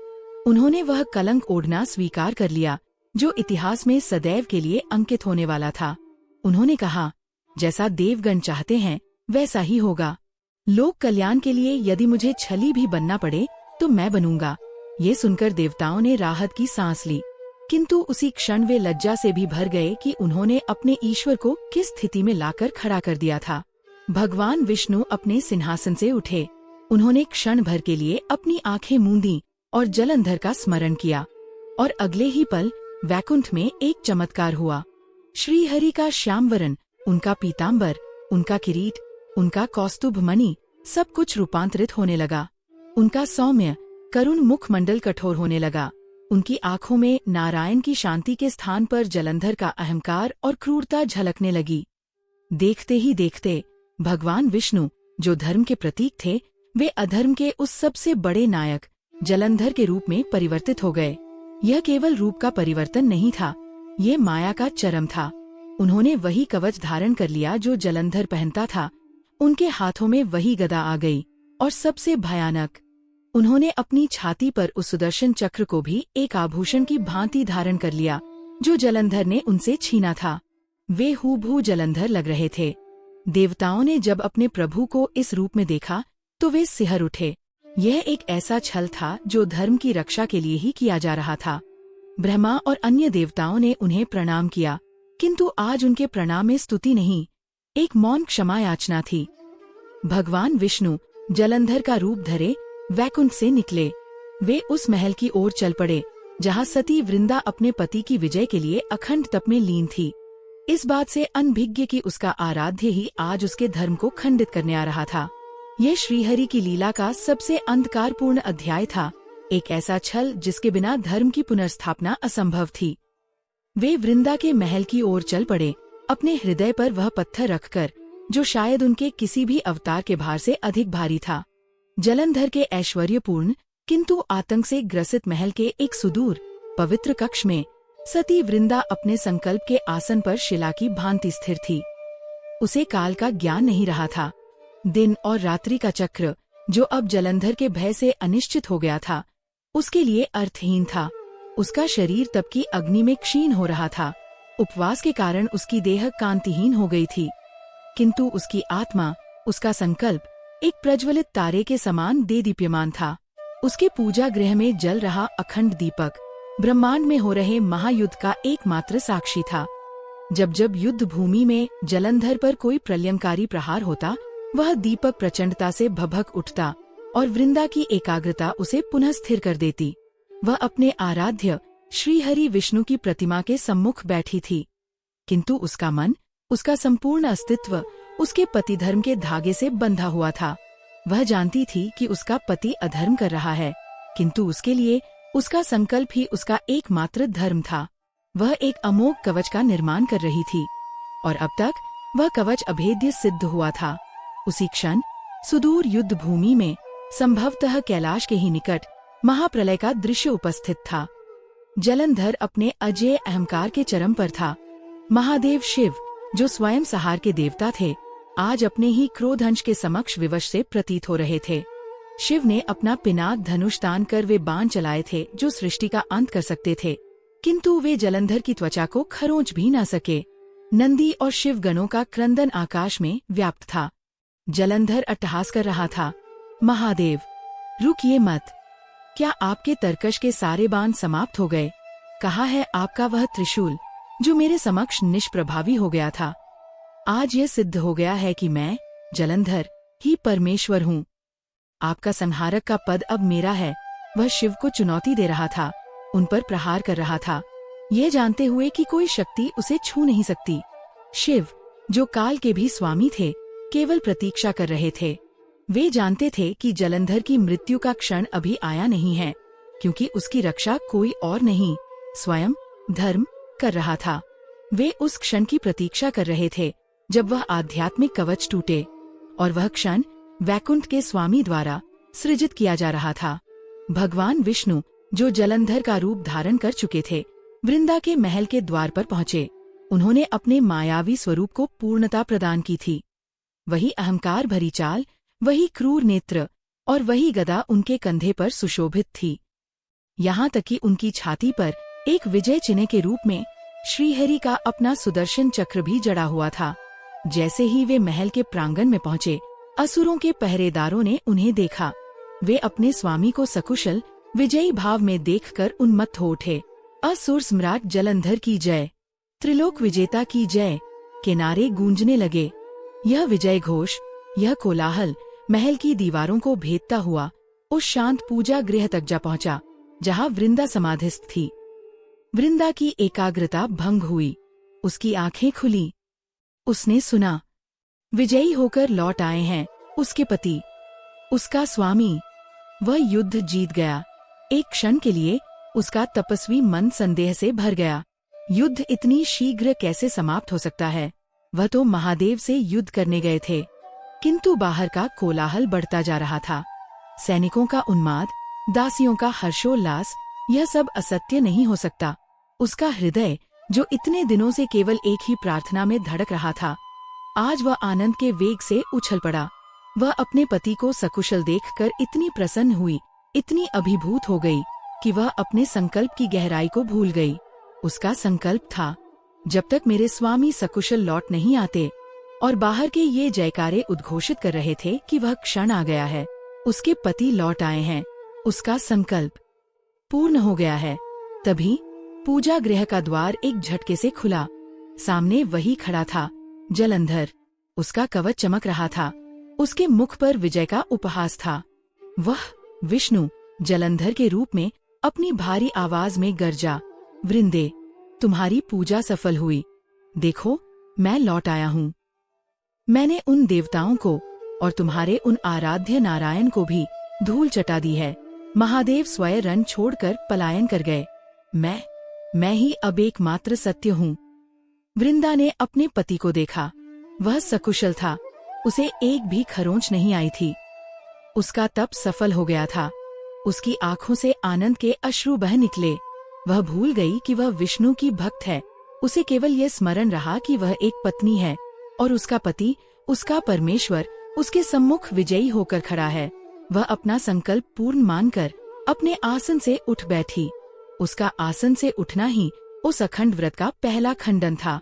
उन्होंने वह कलंक ओढ़ना स्वीकार कर लिया जो इतिहास में सदैव के लिए अंकित होने वाला था। उन्होंने कहा, जैसा देवगण चाहते हैं वैसा ही होगा। लोक कल्याण के लिए यदि मुझे छली भी बनना पड़े तो मैं बनूंगा। ये सुनकर देवताओं ने राहत की सांस ली, किंतु उसी क्षण वे लज्जा से भी भर गए कि उन्होंने अपने ईश्वर को किस स्थिति में लाकर खड़ा कर दिया था। भगवान विष्णु अपने सिंहासन से उठे। उन्होंने क्षण भर के लिए अपनी आंखें मूंदी और जलंधर का स्मरण किया, और अगले ही पल वैकुंठ में एक चमत्कार हुआ। श्रीहरि का श्यामवरण, उनका पीताम्बर, उनका किरीट, उनका कौस्तुभ मणि, सब कुछ रूपांतरित होने लगा। उनका सौम्य करुण मुखमंडल कठोर होने लगा। उनकी आंखों में नारायण की शांति के स्थान पर जलंधर का अहंकार और क्रूरता झलकने लगी। देखते ही देखते भगवान विष्णु, जो धर्म के प्रतीक थे, वे अधर्म के उस सबसे बड़े नायक जलंधर के रूप में परिवर्तित हो गए। यह केवल रूप का परिवर्तन नहीं था, ये माया का चरम था। उन्होंने वही कवच धारण कर लिया जो जलंधर पहनता था। उनके हाथों में वही गदा आ गई, और सबसे भयानक, उन्होंने अपनी छाती पर उस सुदर्शन चक्र को भी एक आभूषण की भांति धारण कर लिया जो जलंधर ने उनसे छीना था। वे हूबहू जलंधर लग रहे थे। देवताओं ने जब अपने प्रभु को इस रूप में देखा तो वे सिहर उठे। यह एक ऐसा छल था जो धर्म की रक्षा के लिए ही किया जा रहा था। ब्रह्मा और अन्य देवताओं ने उन्हें प्रणाम किया, किंतु आज उनके प्रणाम में स्तुति नहीं, एक मौन क्षमा याचना थी। भगवान विष्णु जलंधर का रूप धरे वैकुंठ से निकले। वे उस महल की ओर चल पड़े जहाँ सती वृंदा अपने पति की विजय के लिए अखंड तप में लीन थी। इस बात से अनभिज्ञ कि उसका आराध्य ही आज उसके धर्म को खंडित करने आ रहा था। यह श्रीहरि की लीला का सबसे अंधकारपूर्ण अध्याय था, एक ऐसा छल जिसके बिना धर्म की पुनर्स्थापना असंभव थी। वे वृंदा के महल की ओर चल पड़े, अपने हृदय पर वह पत्थर रखकर जो शायद उनके किसी भी अवतार के भार से अधिक भारी था। जलंधर के ऐश्वर्यपूर्ण किंतु आतंक से ग्रसित महल के एक सुदूर पवित्र कक्ष में सती वृंदा अपने संकल्प के आसन पर शिला की भांति स्थिर थी। उसे काल का ज्ञान नहीं रहा था। दिन और रात्रि का चक्र, जो अब जलंधर के भय से अनिश्चित हो गया था, उसके लिए अर्थहीन था। उसका शरीर तप की अग्नि में क्षीण हो रहा था। उपवास के कारण उसकी देह कांतिहीन हो गई थी, किंतु उसकी आत्मा, उसका संकल्प एक प्रज्वलित तारे के समान देदीप्यमान था। उसके पूजा गृह में जल रहा अखंड दीपक ब्रह्मांड में हो रहे महायुद्ध का एकमात्र साक्षी था। जब जब युद्ध भूमि में जलंधर पर कोई प्रलयंकारी प्रहार होता, वह दीपक प्रचंडता से भभक उठता और वृंदा की एकाग्रता उसे पुनः स्थिर कर देती। वह अपने आराध्य श्रीहरि विष्णु की प्रतिमा के सम्मुख बैठी थी, किंतु उसका मन, उसका संपूर्ण अस्तित्व उसके पति धर्म के धागे से बंधा हुआ था। वह जानती थी कि उसका पति अधर्म कर रहा है, किंतु उसके लिए उसका संकल्प ही उसका एकमात्र धर्म था। वह एक अमोघ कवच का निर्माण कर रही थी, और अब तक वह कवच अभेद्य सिद्ध हुआ था। उसी क्षण सुदूर युद्ध भूमि में, संभवतः कैलाश के ही निकट, महाप्रलय का दृश्य उपस्थित था। जलंधर अपने अजेय अहंकार के चरम पर था। महादेव शिव, जो स्वयं सहार के देवता थे, आज अपने ही क्रोधंश के समक्ष विवश से प्रतीत हो रहे थे। शिव ने अपना पिनाक धनुष तान कर वे बाण चलाए थे जो सृष्टि का अंत कर सकते थे, किंतु वे जलंधर की त्वचा को खरोंच भी न सके। नंदी और शिव गणों का क्रंदन आकाश में व्याप्त था। जलंधर अट्टहास कर रहा था, महादेव, रुकिए मत। क्या आपके तरकश के सारे बाण समाप्त हो गए? कहाँ है आपका वह त्रिशूल जो मेरे समक्ष निष्प्रभावी हो गया था? आज यह सिद्ध हो गया है कि मैं, जलंधर, ही परमेश्वर हूँ। आपका संहारक का पद अब मेरा है। वह शिव को चुनौती दे रहा था, उन पर प्रहार कर रहा था, ये जानते हुए कि कोई शक्ति उसे छू नहीं सकती। शिव, जो काल के भी स्वामी थे, केवल प्रतीक्षा कर रहे थे। वे जानते थे कि जलंधर की मृत्यु का क्षण अभी आया नहीं है, क्योंकि उसकी रक्षा कोई और नहीं, स्वयं धर्म कर रहा था। वे उस क्षण की प्रतीक्षा कर रहे थे जब वह आध्यात्मिक कवच टूटे, और वह क्षण वैकुंठ के स्वामी द्वारा सृजित किया जा रहा था। भगवान विष्णु, जो जलंधर का रूप धारण कर चुके थे, वृंदा के महल के द्वार पर पहुँचे। उन्होंने अपने मायावी स्वरूप को पूर्णता प्रदान की थी। वही अहंकार भरी चाल, वही क्रूर नेत्र, और वही गदा उनके कंधे पर सुशोभित थी। यहाँ तक कि उनकी छाती पर एक विजय चिन्ह के रूप में श्रीहरि का अपना सुदर्शन चक्र भी जड़ा हुआ था। जैसे ही वे महल के प्रांगण में पहुँचे, असुरों के पहरेदारों ने उन्हें देखा। वे अपने स्वामी को सकुशल विजयी भाव में देखकर उन्मत्त हो उठे। असुर सम्राट जलंधर की जय, त्रिलोक विजेता की जय के नारे गूंजने लगे। यह विजय घोष, यह कोलाहल महल की दीवारों को भेदता हुआ उस शांत पूजा गृह तक जा पहुंचा जहां वृंदा समाधिस्थ थी। वृंदा की एकाग्रता भंग हुई, उसकी आंखें खुली। उसने सुना, विजयी होकर लौट आए हैं उसके पति, उसका स्वामी। वह युद्ध जीत गया। एक क्षण के लिए उसका तपस्वी मन संदेह से भर गया। युद्ध इतनी शीघ्र कैसे समाप्त हो सकता है? वह तो महादेव से युद्ध करने गए थे। किंतु बाहर का कोलाहल बढ़ता जा रहा था। सैनिकों का उन्माद, दासियों का हर्षोल्लास, यह सब असत्य नहीं हो सकता। उसका हृदय, जो इतने दिनों से केवल एक ही प्रार्थना में धड़क रहा था, आज वह आनंद के वेग से उछल पड़ा। वह अपने पति को सकुशल देखकर इतनी प्रसन्न हुई, इतनी अभिभूत हो गई कि वह अपने संकल्प की गहराई को भूल गई। उसका संकल्प था, जब तक मेरे स्वामी सकुशल लौट नहीं आते, और बाहर के ये जयकारे उद्घोषित कर रहे थे कि वह क्षण आ गया है, उसके पति लौट आए हैं, उसका संकल्प पूर्ण हो गया है। तभी पूजा गृह का द्वार एक झटके से खुला। सामने वही खड़ा था, जलंधर। उसका कवच चमक रहा था, उसके मुख पर विजय का उपहास था। वह विष्णु जलंधर के रूप में अपनी भारी आवाज में गरजा, वृंदे, तुम्हारी पूजा सफल हुई। देखो, मैं लौट आया हूँ। मैंने उन देवताओं को और तुम्हारे उन आराध्य नारायण को भी धूल चटा दी है। महादेव स्वयं रण छोड़कर पलायन कर गए। मैं ही अब एकमात्र सत्य हूँ। वृंदा ने अपने पति को देखा। वह सकुशल था, उसे एक भी खरोंच नहीं आई थी। उसका तप सफल हो गया था। उसकी आंखों से आनंद के अश्रु बह निकले। वह भूल गई कि वह विष्णु की भक्त है। उसे केवल यह स्मरण रहा कि वह एक पत्नी है और उसका पति, उसका परमेश्वर, उसके सम्मुख विजयी होकर खड़ा है। वह अपना संकल्प पूर्ण मानकर अपने आसन से उठ बैठी। उसका आसन से उठना ही उस अखंड व्रत का पहला खंडन था।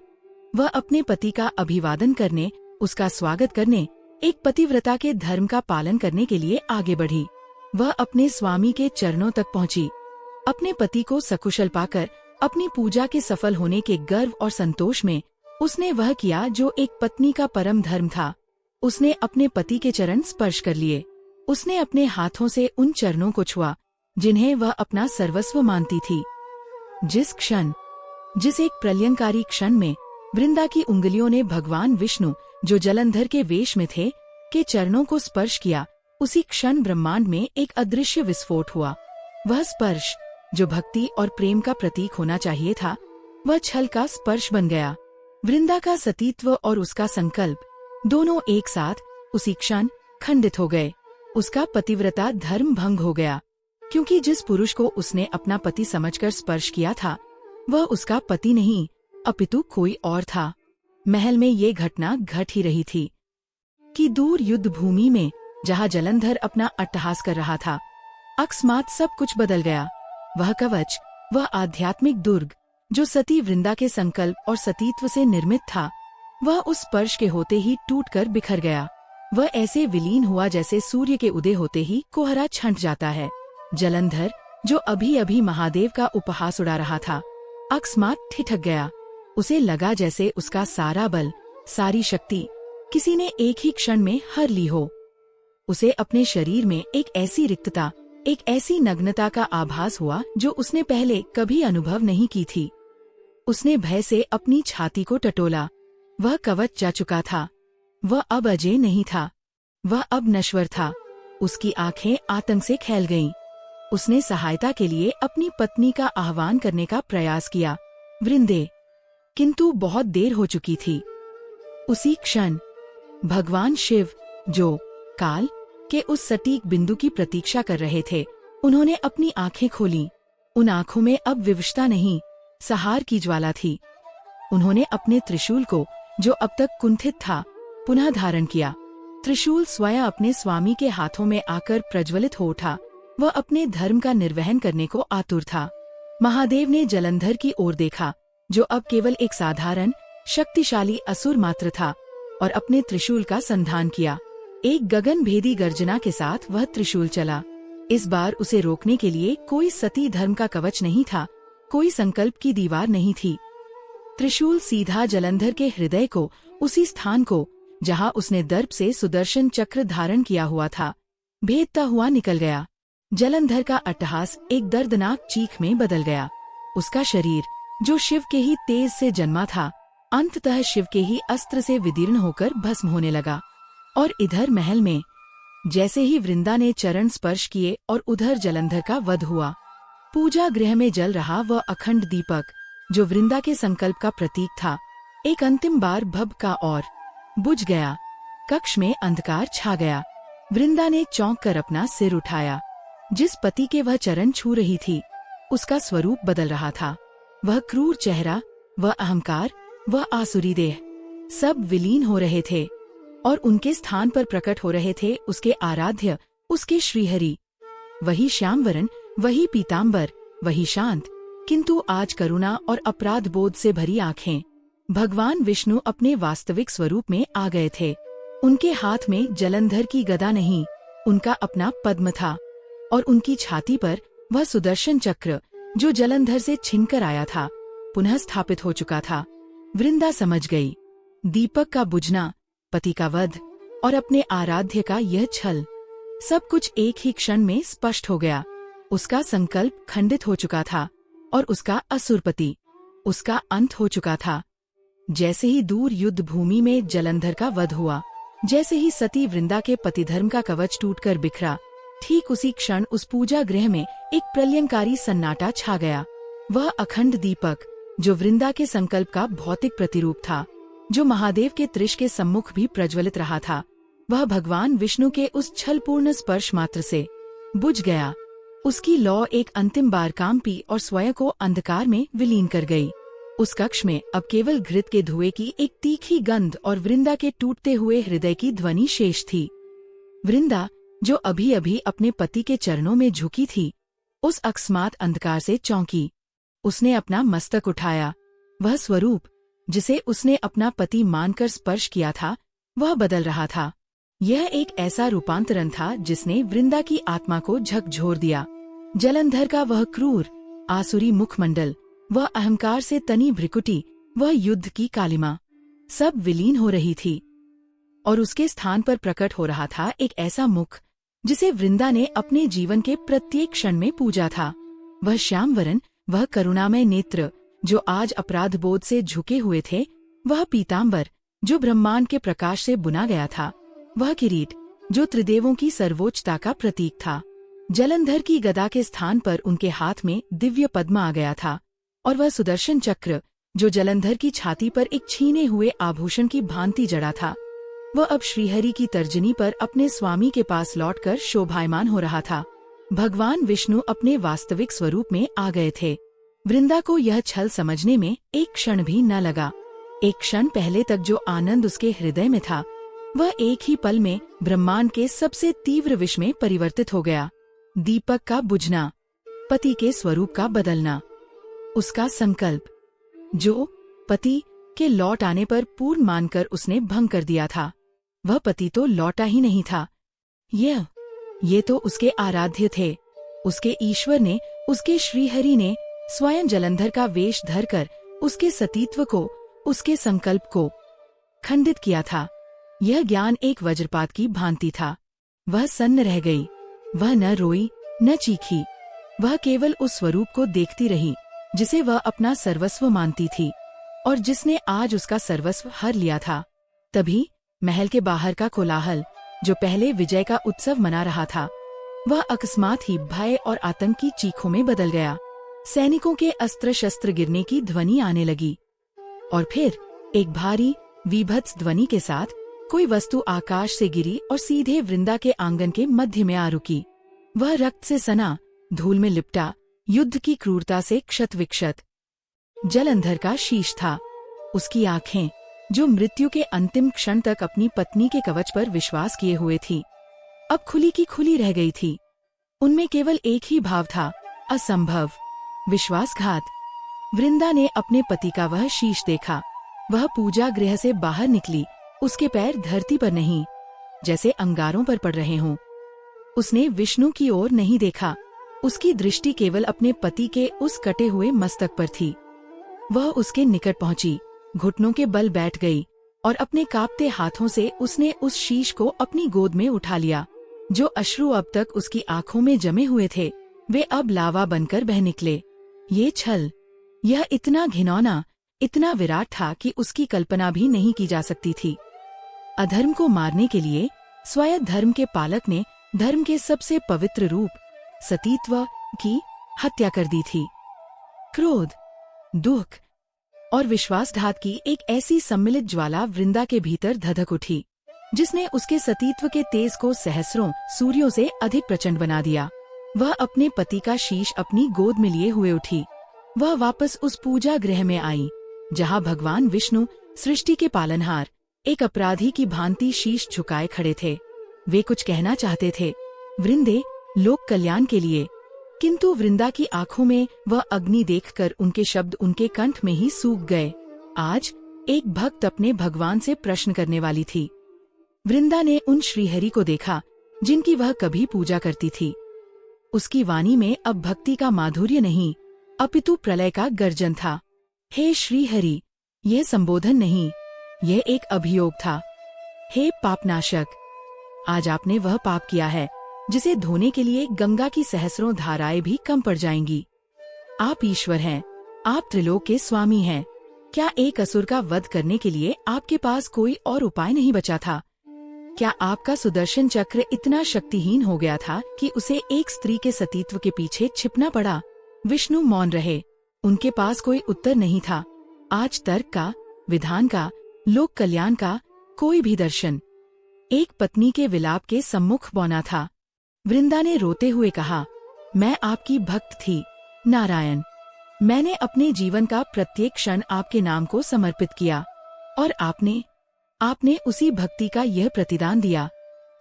वह अपने पति का अभिवादन करने, उसका स्वागत करने, एक पतिव्रता के धर्म का पालन करने के लिए आगे बढ़ी। वह अपने स्वामी के चरणों तक पहुंची। अपने पति को सकुशल पाकर अपनी पूजा के सफल होने के गर्व और संतोष में उसने वह किया जो एक पत्नी का परम धर्म था। उसने अपने पति के चरण स्पर्श कर लिए। उसने अपने हाथों से उन चरणों को छुआ जिन्हें वह अपना सर्वस्व मानती थी। जिस एक प्रलयंकारी क्षण में वृंदा की उंगलियों ने भगवान विष्णु, जो जलंधर के वेश में थे, के चरणों को स्पर्श किया, उसी क्षण ब्रह्मांड में एक अदृश्य विस्फोट हुआ। वह स्पर्श, जो भक्ति और प्रेम का प्रतीक होना चाहिए था, वह छल का स्पर्श बन गया। वृंदा का सतीत्व और उसका संकल्प दोनों एक साथ उसी क्षण खंडित हो गए। उसका पतिव्रता धर्म भंग हो गया, क्योंकि जिस पुरुष को उसने अपना पति समझकर स्पर्श किया था, वह उसका पति नहीं, अपितु कोई और था। महल में ये घटना घट ही रही थी कि दूर युद्ध भूमि में, जहाँ जलंधर अपना अट्टहास कर रहा था, अकस्मात सब कुछ बदल गया। वह कवच, वह आध्यात्मिक दुर्ग, जो सती वृंदा के संकल्प और सतीत्व से निर्मित था, वह उस स्पर्श के होते ही टूटकर बिखर गया। वह ऐसे विलीन हुआ जैसे सूर्य के उदय होते ही कोहरा छंट जाता है। जलंधर, जो अभी अभी महादेव का उपहास उड़ा रहा था, अकस्मात ठिठक गया। उसे लगा जैसे उसका सारा बल, सारी शक्ति किसी ने एक ही क्षण में हर ली हो। उसे अपने शरीर में एक ऐसी रिक्तता, एक ऐसी नग्नता का आभास हुआ जो उसने पहले कभी अनुभव नहीं की थी। उसने भय से अपनी छाती को टटोला। वह कवच जा चुका था। वह अब अजय नहीं था, वह अब नश्वर था। उसकी आंखें आतंक से खैल गईं। उसने सहायता के लिए अपनी पत्नी का आह्वान करने का प्रयास किया, वृंदे, किंतु बहुत देर हो चुकी थी। उसी क्षण भगवान शिव, जो काल के उस सटीक बिंदु की प्रतीक्षा कर रहे थे, उन्होंने अपनी आंखें खोली। उन आंखों में अब विवशता नहीं, सहार की ज्वाला थी। उन्होंने अपने त्रिशूल को, जो अब तक कुंठित था, पुनः धारण किया। त्रिशूल स्वयं अपने स्वामी के हाथों में आकर प्रज्वलित हो उठा। वह अपने धर्म का निर्वहन करने को आतुर था। महादेव ने जलंधर की ओर देखा, जो अब केवल एक साधारण शक्तिशाली असुर मात्र था, और अपने त्रिशूल का संधान किया। एक गगन भेदी गर्जना के साथ वह त्रिशूल चला। इस बार उसे रोकने के लिए कोई सती धर्म का कवच नहीं था, कोई संकल्प की दीवार नहीं थी। त्रिशूल सीधा जलंधर के हृदय को, उसी स्थान को जहां उसने दर्प से सुदर्शन चक्र धारण किया हुआ था, भेदता हुआ निकल गया। जलंधर का अट्टहास एक दर्दनाक चीख में बदल गया। उसका शरीर, जो शिव के ही तेज से जन्मा था, अंततः शिव के ही अस्त्र से विदीर्ण होकर भस्म होने लगा। और इधर महल में जैसे ही वृंदा ने चरण स्पर्श किए और उधर जलंधर का वध हुआ। पूजा गृह में जल रहा वह अखंड दीपक, जो वृंदा के संकल्प का प्रतीक था, एक अंतिम बार भभका और बुझ गया। कक्ष में अंधकार छा गया। वृंदा ने चौंक कर अपना सिर उठाया। जिस पति के वह चरण छू रही थी, उसका स्वरूप बदल रहा था। वह क्रूर चेहरा, वह अहंकार, वह आसुरी देह, सब विलीन हो रहे थे, और उनके स्थान पर प्रकट हो रहे थे उसके आराध्य, उसके श्रीहरि। वही श्यामवरण, वही पीतांबर, वही शांत, किंतु आज करुणा और अपराध बोध से भरी आंखें। भगवान विष्णु अपने वास्तविक स्वरूप में आ गए थे। उनके हाथ में जलंधर की गदा नहीं, उनका अपना पद्म था, और उनकी छाती पर वह सुदर्शन चक्र, जो जलंधर से छिनकर आया था, पुनः स्थापित हो चुका था। वृंदा समझ गई। दीपक का बुझना, पति का वध और अपने आराध्य का यह छल, सब कुछ एक ही क्षण में स्पष्ट हो गया। उसका संकल्प खंडित हो चुका था, और उसका असुरपति, उसका अंत हो चुका था। जैसे ही दूर युद्ध भूमि में जलंधर का वध हुआ, जैसे ही सती वृंदा के पतिधर्म का कवच टूटकर बिखरा, ठीक उसी क्षण उस पूजा गृह में एक प्रलयंकारी सन्नाटा छा गया। वह अखंड दीपक, जो वृंदा के संकल्प का भौतिक प्रतिरूप था, जो महादेव के त्रिश के सम्मुख भी प्रज्वलित रहा था, वह भगवान विष्णु के उस छलपूर्ण स्पर्श मात्र से बुझ गया। उसकी लौ एक अंतिम बार कांपी और स्वयं को अंधकार में विलीन कर गई। उस कक्ष में अब केवल घृत के धुएं की एक तीखी गंध और वृंदा के टूटते हुए हृदय की ध्वनि शेष थी। वृंदा, जो अभी अभी अपने पति के चरणों में झुकी थी, उस अकस्मात अंधकार से चौंकी। उसने अपना मस्तक उठाया। वह स्वरूप, जिसे उसने अपना पति मानकर स्पर्श किया था, वह बदल रहा था। यह एक ऐसा रूपांतरण था जिसने वृंदा की आत्मा को झकझोर दिया। जलंधर का वह क्रूर, आसुरी मुखमंडल, वह अहंकार से तनी भ्रिकुटी, वह युद्ध की कालिमा, सब विलीन हो रही थी, और उसके स्थान पर प्रकट हो रहा था एक ऐसा मुख जिसे वृंदा ने अपने जीवन के प्रत्येक क्षण में पूजा था। वह श्यामवरण, वह करुणामय नेत्र, जो आज अपराध बोध से झुके हुए थे, वह पीतांबर, जो ब्रह्मांड के प्रकाश से बुना गया था, वह किरीट, जो त्रिदेवों की सर्वोच्चता का प्रतीक था। जलंधर की गदा के स्थान पर उनके हाथ में दिव्य पद्म आ गया था, और वह सुदर्शन चक्र, जो जलंधर की छाती पर एक छीने हुए आभूषण की भांति जड़ा था, वह अब श्रीहरि की तर्जनी पर अपने स्वामी के पास लौटकर शोभायमान हो रहा था। भगवान विष्णु अपने वास्तविक स्वरूप में आ गए थे। वृंदा को यह छल समझने में एक क्षण भी न लगा। एक क्षण पहले तक जो आनंद उसके हृदय में था, वह एक ही पल में ब्रह्मांड के सबसे तीव्र विष में परिवर्तित हो गया। दीपक का बुझना, पति के स्वरूप का बदलना, उसका संकल्प, जो पति के लौट आने पर पूर्ण मानकर उसने भंग कर दिया था, वह पति तो लौटा ही नहीं था। ये तो उसके आराध्य थे। उसके ईश्वर ने, उसके श्रीहरि ने स्वयं जलंधर का वेश धरकर उसके सतीत्व को, उसके संकल्प को खंडित किया था। यह ज्ञान एक वज्रपात की भांति था। वह सन्न रह गई। वह न रोई न चीखी। वह केवल उस स्वरूप को देखती रही जिसे वह अपना सर्वस्व मानती थी, और जिसने आज उसका सर्वस्व हर लिया था। तभी महल के बाहर का कोलाहल, जो पहले विजय का उत्सव मना रहा था, वह अकस्मात ही भय और आतंक की चीखों में बदल गया। सैनिकों के अस्त्र शस्त्र गिरने की ध्वनि आने लगी, और फिर एक भारी विभत्स ध्वनि के साथ कोई वस्तु आकाश से गिरी और सीधे वृंदा के आंगन के मध्य में आ रुकी। वह रक्त से सना, धूल में लिपटा, युद्ध की क्रूरता से क्षत विक्षत जलंधर का शीश था। उसकी आंखें, जो मृत्यु के अंतिम क्षण तक अपनी पत्नी के कवच पर विश्वास किए हुए थी, अब खुली की खुली रह गई थी। उनमें केवल एक ही भाव था, असंभव, विश्वासघात। वृंदा ने अपने पति का वह शीश देखा। वह पूजा गृह से बाहर निकली, उसके पैर धरती पर नहीं, जैसे अंगारों पर पड़ रहे हों। उसने विष्णु की ओर नहीं देखा, उसकी दृष्टि केवल अपने पति के उस कटे हुए मस्तक पर थी। वह उसके निकट पहुंची, घुटनों के बल बैठ गई और अपने कांपते हाथों से उसने उस शीश को अपनी गोद में उठा लिया। जो अश्रु अब तक उसकी आंखों में जमे हुए थे, वे अब लावा बनकर बह निकले। ये छल, यह इतना घिनौना, इतना विराट था कि उसकी कल्पना भी नहीं की जा सकती थी। अधर्म को मारने के लिए स्वयं धर्म के पालक ने धर्म के सबसे पवित्र रूप सतीत्व की हत्या कर दी थी। क्रोध, दुख और विश्वासघात की एक ऐसी सम्मिलित ज्वाला वृंदा के भीतर धधक उठी, जिसने उसके सतीत्व के तेज को सहस्रों सूर्यों से अधिक प्रचंड बना दिया। वह अपने पति का शीश अपनी गोद में लिए हुए उठी। वह वापस उस पूजा गृह में आई, जहाँ भगवान विष्णु, सृष्टि के पालनहार, एक अपराधी की भांति शीश झुकाए खड़े थे। वे कुछ कहना चाहते थे, वृंदे, लोक कल्याण के लिए, किंतु वृंदा की आंखों में वह अग्नि देखकर उनके शब्द उनके कंठ में ही सूख गए। आज एक भक्त अपने भगवान से प्रश्न करने वाली थी। वृंदा ने उन श्रीहरि को देखा जिनकी वह कभी पूजा करती थी। उसकी वाणी में अब भक्ति का माधुर्य नहीं, अपितु प्रलय का गर्जन था। हे श्रीहरि, यह संबोधन नहीं, यह एक अभियोग था। हे पापनाशक, आज आपने वह पाप किया है जिसे धोने के लिए गंगा की सहस्रों धाराएं भी कम पड़ जाएंगी। आप ईश्वर हैं, आप त्रिलोक के स्वामी हैं। क्या एक असुर का वध करने के लिए आपके पास कोई और उपाय नहीं बचा था? क्या आपका सुदर्शन चक्र इतना शक्तिहीन हो गया था कि उसे एक स्त्री के सतीत्व के पीछे छिपना पड़ा? विष्णु मौन रहे, उनके पास कोई उत्तर नहीं था। आज तर्क का, विधान का, लोक कल्याण का कोई भी दर्शन एक पत्नी के विलाप के सम्मुख बौना था। वृंदा ने रोते हुए कहा, मैं आपकी भक्त थी नारायण। मैंने अपने जीवन का प्रत्येक क्षण आपके नाम को समर्पित किया और आपने उसी भक्ति का यह प्रतिदान दिया।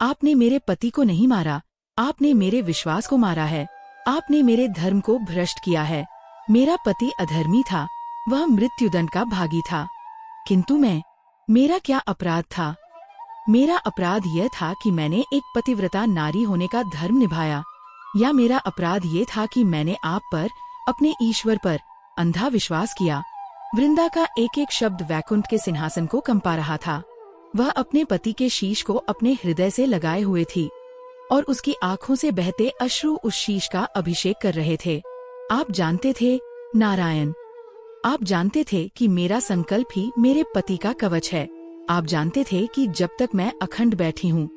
आपने मेरे पति को नहीं मारा, आपने मेरे विश्वास को मारा है। आपने मेरे धर्म को भ्रष्ट किया है। मेरा पति अधर्मी था, वह मृत्युदंड का भागी था, किंतु मेरा क्या अपराध था? मेरा अपराध यह था कि मैंने एक पतिव्रता नारी होने का धर्म निभाया, या मेरा अपराध ये था कि मैंने आप पर, अपने ईश्वर पर अंधा विश्वास किया। वृंदा का एक एक शब्द वैकुंठ के सिंहासन को कंपा रहा था। वह अपने पति के शीश को अपने हृदय से लगाए हुए थी और उसकी आंखों से बहते अश्रु उस शीश का अभिषेक कर रहे थे। आप जानते थे नारायण, आप जानते थे कि मेरा संकल्प ही मेरे पति का कवच है। आप जानते थे कि जब तक मैं अखंड बैठी हूँ,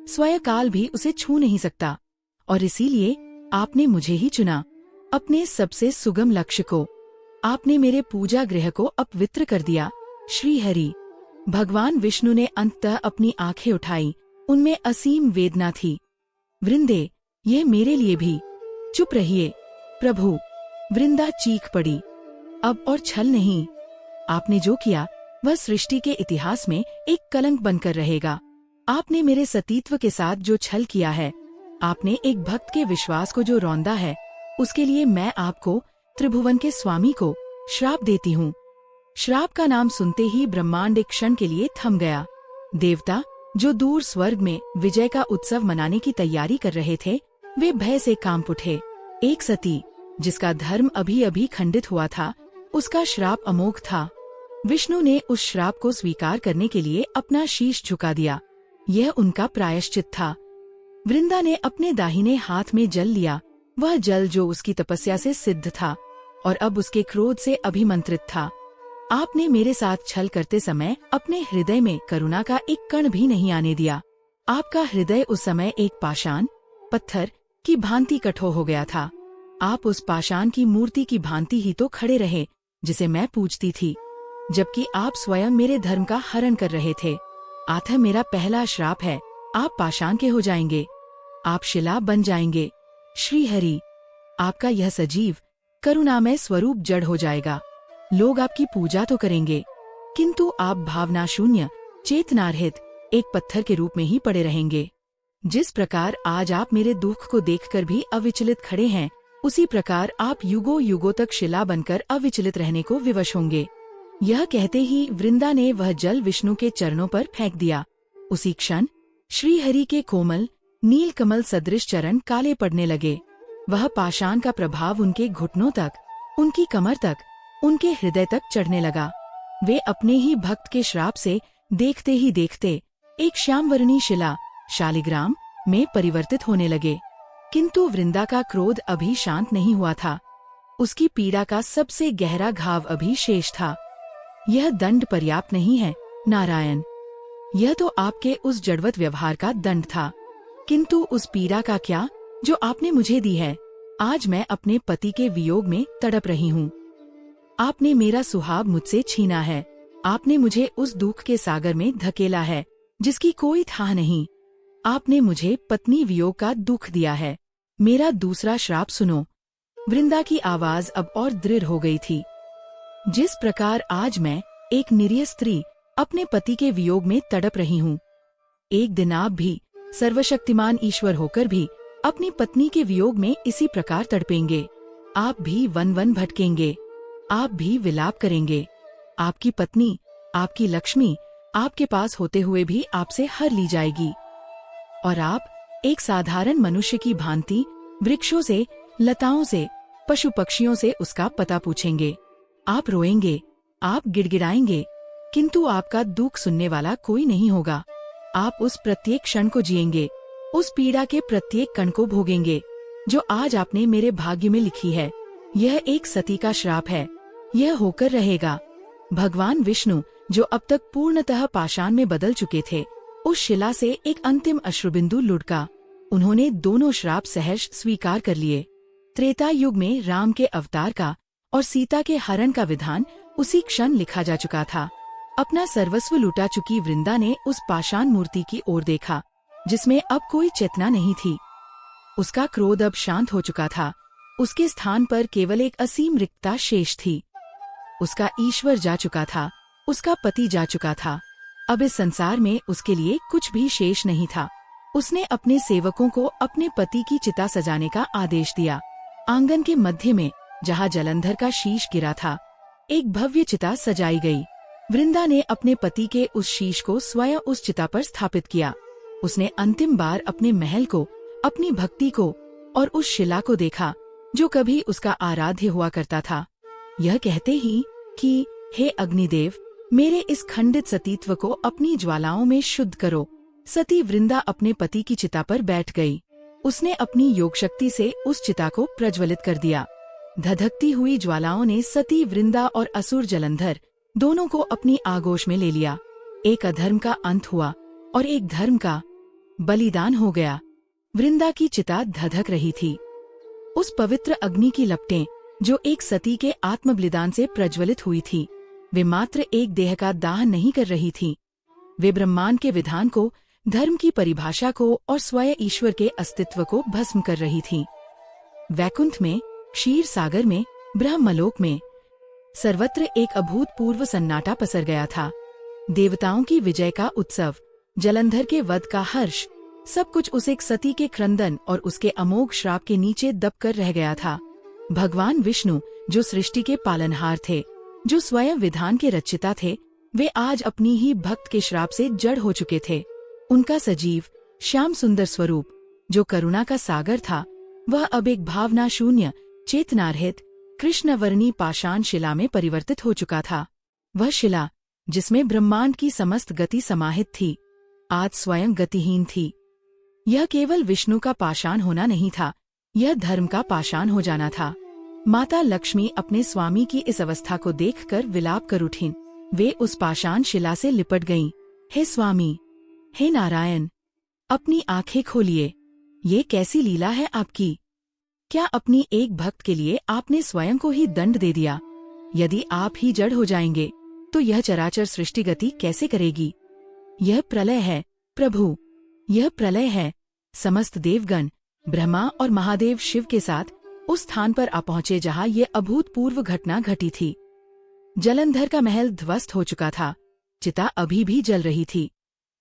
स्वयं काल भी उसे छू नहीं सकता, और इसीलिए आपने मुझे ही चुना, अपने सबसे सुगम लक्ष्य को। आपने मेरे पूजा गृह को अपवित्र कर दिया। श्रीहरि, भगवान विष्णु ने अंततः अपनी आंखें उठाई, उनमें असीम वेदना थी। वृंदे, ये मेरे लिए भी। चुप रहिए प्रभु, वृंदा चीख पड़ी। अब और छल नहीं, आपने जो किया वह सृष्टि के इतिहास में एक कलंक बनकर रहेगा। आपने मेरे सतीत्व के साथ जो छल किया है, आपने एक भक्त के विश्वास को जो रौंदा है, उसके लिए मैं आपको, त्रिभुवन के स्वामी को, श्राप देती हूँ। श्राप का नाम सुनते ही ब्रह्मांड एक क्षण के लिए थम गया। देवता, जो दूर स्वर्ग में विजय का उत्सव मनाने की तैयारी कर रहे थे, वे भय से कांप उठे। एक सती, जिसका धर्म अभी अभी खंडित हुआ था, उसका श्राप अमोघ था। विष्णु ने उस श्राप को स्वीकार करने के लिए अपना शीश झुका दिया। यह उनका प्रायश्चित था। वृंदा ने अपने दाहिने हाथ में जल लिया, वह जल जो उसकी तपस्या से सिद्ध था और अब उसके क्रोध से अभिमंत्रित था। आपने मेरे साथ छल करते समय अपने हृदय में करुणा का एक कण भी नहीं आने दिया। आपका हृदय उस समय एक पाषाण पत्थर की भांति कठोर हो गया था। आप उस पाषाण की मूर्ति की भांति ही तो खड़े रहे जिसे मैं पूजती थी, जबकि आप स्वयं मेरे धर्म का हरण कर रहे थे। आथा मेरा पहला श्राप है, आप पाषाण के हो जाएंगे, आप शिला बन जाएंगे। श्रीहरि, आपका यह सजीव करुणामय स्वरूप जड़ हो जाएगा। लोग आपकी पूजा तो करेंगे, किंतु आप भावना शून्य, चेतनारहित एक पत्थर के रूप में ही पड़े रहेंगे। जिस प्रकार आज आप मेरे दुख को देखकर भी अविचलित खड़े हैं, उसी प्रकार आप युगों युगों तक शिला बनकर अविचलित रहने को विवश होंगे। यह कहते ही वृंदा ने वह जल विष्णु के चरणों पर फेंक दिया। उसी क्षण श्रीहरि के कोमल नील कमल सदृश चरण काले पड़ने लगे। वह पाषाण का प्रभाव उनके घुटनों तक, उनकी कमर तक, उनके हृदय तक चढ़ने लगा। वे अपने ही भक्त के श्राप से देखते ही देखते एक श्यामवर्णी शिला शालिग्राम में परिवर्तित होने लगे। किंतु वृंदा का क्रोध अभी शांत नहीं हुआ था। उसकी पीड़ा का सबसे गहरा घाव अभी शेष था। यह दंड पर्याप्त नहीं है नारायण, यह तो आपके उस जड़वत व्यवहार का दंड था। किंतु उस पीड़ा का क्या जो आपने मुझे दी है। आज मैं अपने पति के वियोग में तड़प रही हूँ। आपने मेरा सुहाग मुझसे छीना है। आपने मुझे उस दुख के सागर में धकेला है जिसकी कोई थाह नहीं। आपने मुझे पत्नी वियोग का दुख दिया है। मेरा दूसरा श्राप सुनो। वृंदा की आवाज अब और दृढ़ हो गई थी। जिस प्रकार आज मैं एक निरीह स्त्री अपने पति के वियोग में तड़प रही हूँ, एक दिन आप भी सर्वशक्तिमान ईश्वर होकर भी अपनी पत्नी के वियोग में इसी प्रकार तड़पेंगे। आप भी वन वन भटकेंगे, आप भी विलाप करेंगे। आपकी पत्नी, आपकी लक्ष्मी आपके पास होते हुए भी आपसे हर ली जाएगी और आप एक साधारण मनुष्य की भांति वृक्षों से, लताओं से, पशु पक्षियों से उसका पता पूछेंगे। आप रोएंगे, आप गिड़गिड़ाएंगे, किंतु आपका दुख सुनने वाला कोई नहीं होगा। आप उस प्रत्येक क्षण को जिएंगे, उस पीड़ा के प्रत्येक कण को भोगेंगे जो आज आपने मेरे भाग्य में लिखी है। यह एक सती का श्राप है, यह होकर रहेगा। भगवान विष्णु जो अब तक पूर्णतः पाषाण में बदल चुके थे, उस शिला से एक अंतिम अश्रुबिंदु लुढ़का। उन्होंने दोनों श्राप सहर्ष स्वीकार कर लिए। त्रेता युग में राम के अवतार का और सीता के हरण का विधान उसी क्षण लिखा जा चुका था। अपना सर्वस्व लुटा चुकी वृंदा ने उस पाषाण मूर्ति की ओर देखा जिसमें अब कोई चेतना नहीं थी। उसका क्रोध अब शांत हो चुका था। उसके स्थान पर केवल एक असीम रिक्तता शेष थी। उसका ईश्वर जा चुका था, उसका पति जा चुका था। अब इस संसार में उसके लिए कुछ भी शेष नहीं था। उसने अपने सेवकों को अपने पति की चिता सजाने का आदेश दिया। आंगन के मध्य में जहाँ जलंधर का शीश गिरा था, एक भव्य चिता सजाई गई। वृंदा ने अपने पति के उस शीश को स्वयं उस चिता पर स्थापित किया। उसने अंतिम बार अपने महल को, अपनी भक्ति को और उस शिला को देखा जो कभी उसका आराध्य हुआ करता था। यह कहते ही कि हे अग्निदेव, मेरे इस खंडित सतीत्व को अपनी ज्वालाओं में शुद्ध करो। सती वृंदा अपने पति की चिता पर बैठ गई। उसने अपनी योग शक्ति से उस चिता को प्रज्वलित कर दिया। धधकती हुई ज्वालाओं ने सती वृंदा और असुर जलंधर दोनों को अपनी आगोश में ले लिया। एक अधर्म का अंत हुआ और एक धर्म का बलिदान हो गया। वृंदा की चिता धधक रही थी। उस पवित्र अग्नि की लपटें जो एक सती के आत्म बलिदान से प्रज्वलित हुई थी, वे मात्र एक देह का दाह नहीं कर रही थी। वे ब्रह्मांड के विधान को, धर्म की परिभाषा को और स्वयं ईश्वर के अस्तित्व को भस्म कर रही थी। वैकुंठ में, क्षीर सागर में, ब्रह्मलोक में सर्वत्र एक अभूतपूर्व सन्नाटा पसर गया था। देवताओं की विजय का उत्सव, जलंधर के वध का हर्ष, सब कुछ उस एक सती के क्रंदन और उसके अमोघ श्राप के नीचे दबकर रह गया था। भगवान विष्णु जो सृष्टि के पालनहार थे, जो स्वयं विधान के रचिता थे, वे आज अपनी ही भक्त के श्राप से जड़ हो चुके थे। उनका सजीव श्याम सुंदर स्वरूप जो करुणा का सागर था, वह अब एक भावना शून्य, चेतनारहित, कृष्णवर्णी पाषाण शिला में परिवर्तित हो चुका था। वह शिला जिसमें ब्रह्मांड की समस्त गति समाहित थी, आज स्वयं गतिहीन थी। यह केवल विष्णु का पाषाण होना नहीं था, यह धर्म का पाषाण हो जाना था। माता लक्ष्मी अपने स्वामी की इस अवस्था को देखकर विलाप कर उठीं। वे उस पाषाण शिला से लिपट गईं। हे स्वामी, हे नारायण, अपनी आंखें खोलिए। ये कैसी लीला है आपकी? क्या अपनी एक भक्त के लिए आपने स्वयं को ही दंड दे दिया? यदि आप ही जड़ हो जाएंगे तो यह चराचर सृष्टि गति कैसे करेगी? यह प्रलय है प्रभु, यह प्रलय है। समस्त देवगण, ब्रह्मा और महादेव शिव के साथ उस स्थान पर आ पहुंचे जहां ये अभूतपूर्व घटना घटी थी। जलंधर का महल ध्वस्त हो चुका था। चिता अभी भी जल रही थी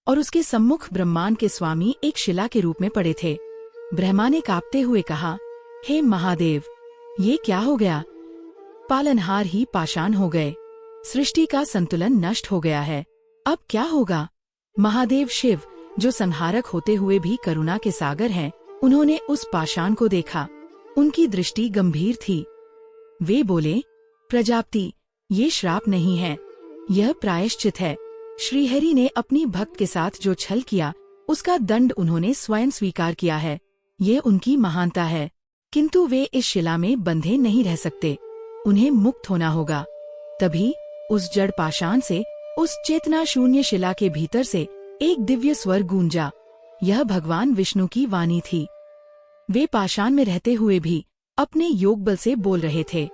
और उसके सम्मुख ब्रह्मांड के स्वामी एक शिला के रूप में पड़े थे। ब्रह्मा ने कांपते हुए कहा, हे महादेव, ये क्या हो गया? पालनहार ही पाषाण हो गए। सृष्टि का संतुलन नष्ट हो गया है। अब क्या होगा? महादेव शिव, जो संहारक होते हुए भी करुणा के सागर हैं, उन्होंने उस पाषाण को देखा। उनकी दृष्टि गंभीर थी। वे बोले, प्रजापति, ये श्राप नहीं है, यह प्रायश्चित है। श्रीहरि ने अपनी भक्त के साथ जो छल किया, उसका दंड उन्होंने स्वयं स्वीकार किया है। ये उनकी महानता है। किंतु वे इस शिला में बंधे नहीं रह सकते, उन्हें मुक्त होना होगा। तभी उस जड़ पाषाण से, उस चेतना शून्य शिला के भीतर से एक दिव्य स्वर गूंजा। यह भगवान विष्णु की वाणी थी। वे पाषाण में रहते हुए भी अपने योग बल से बोल रहे थे।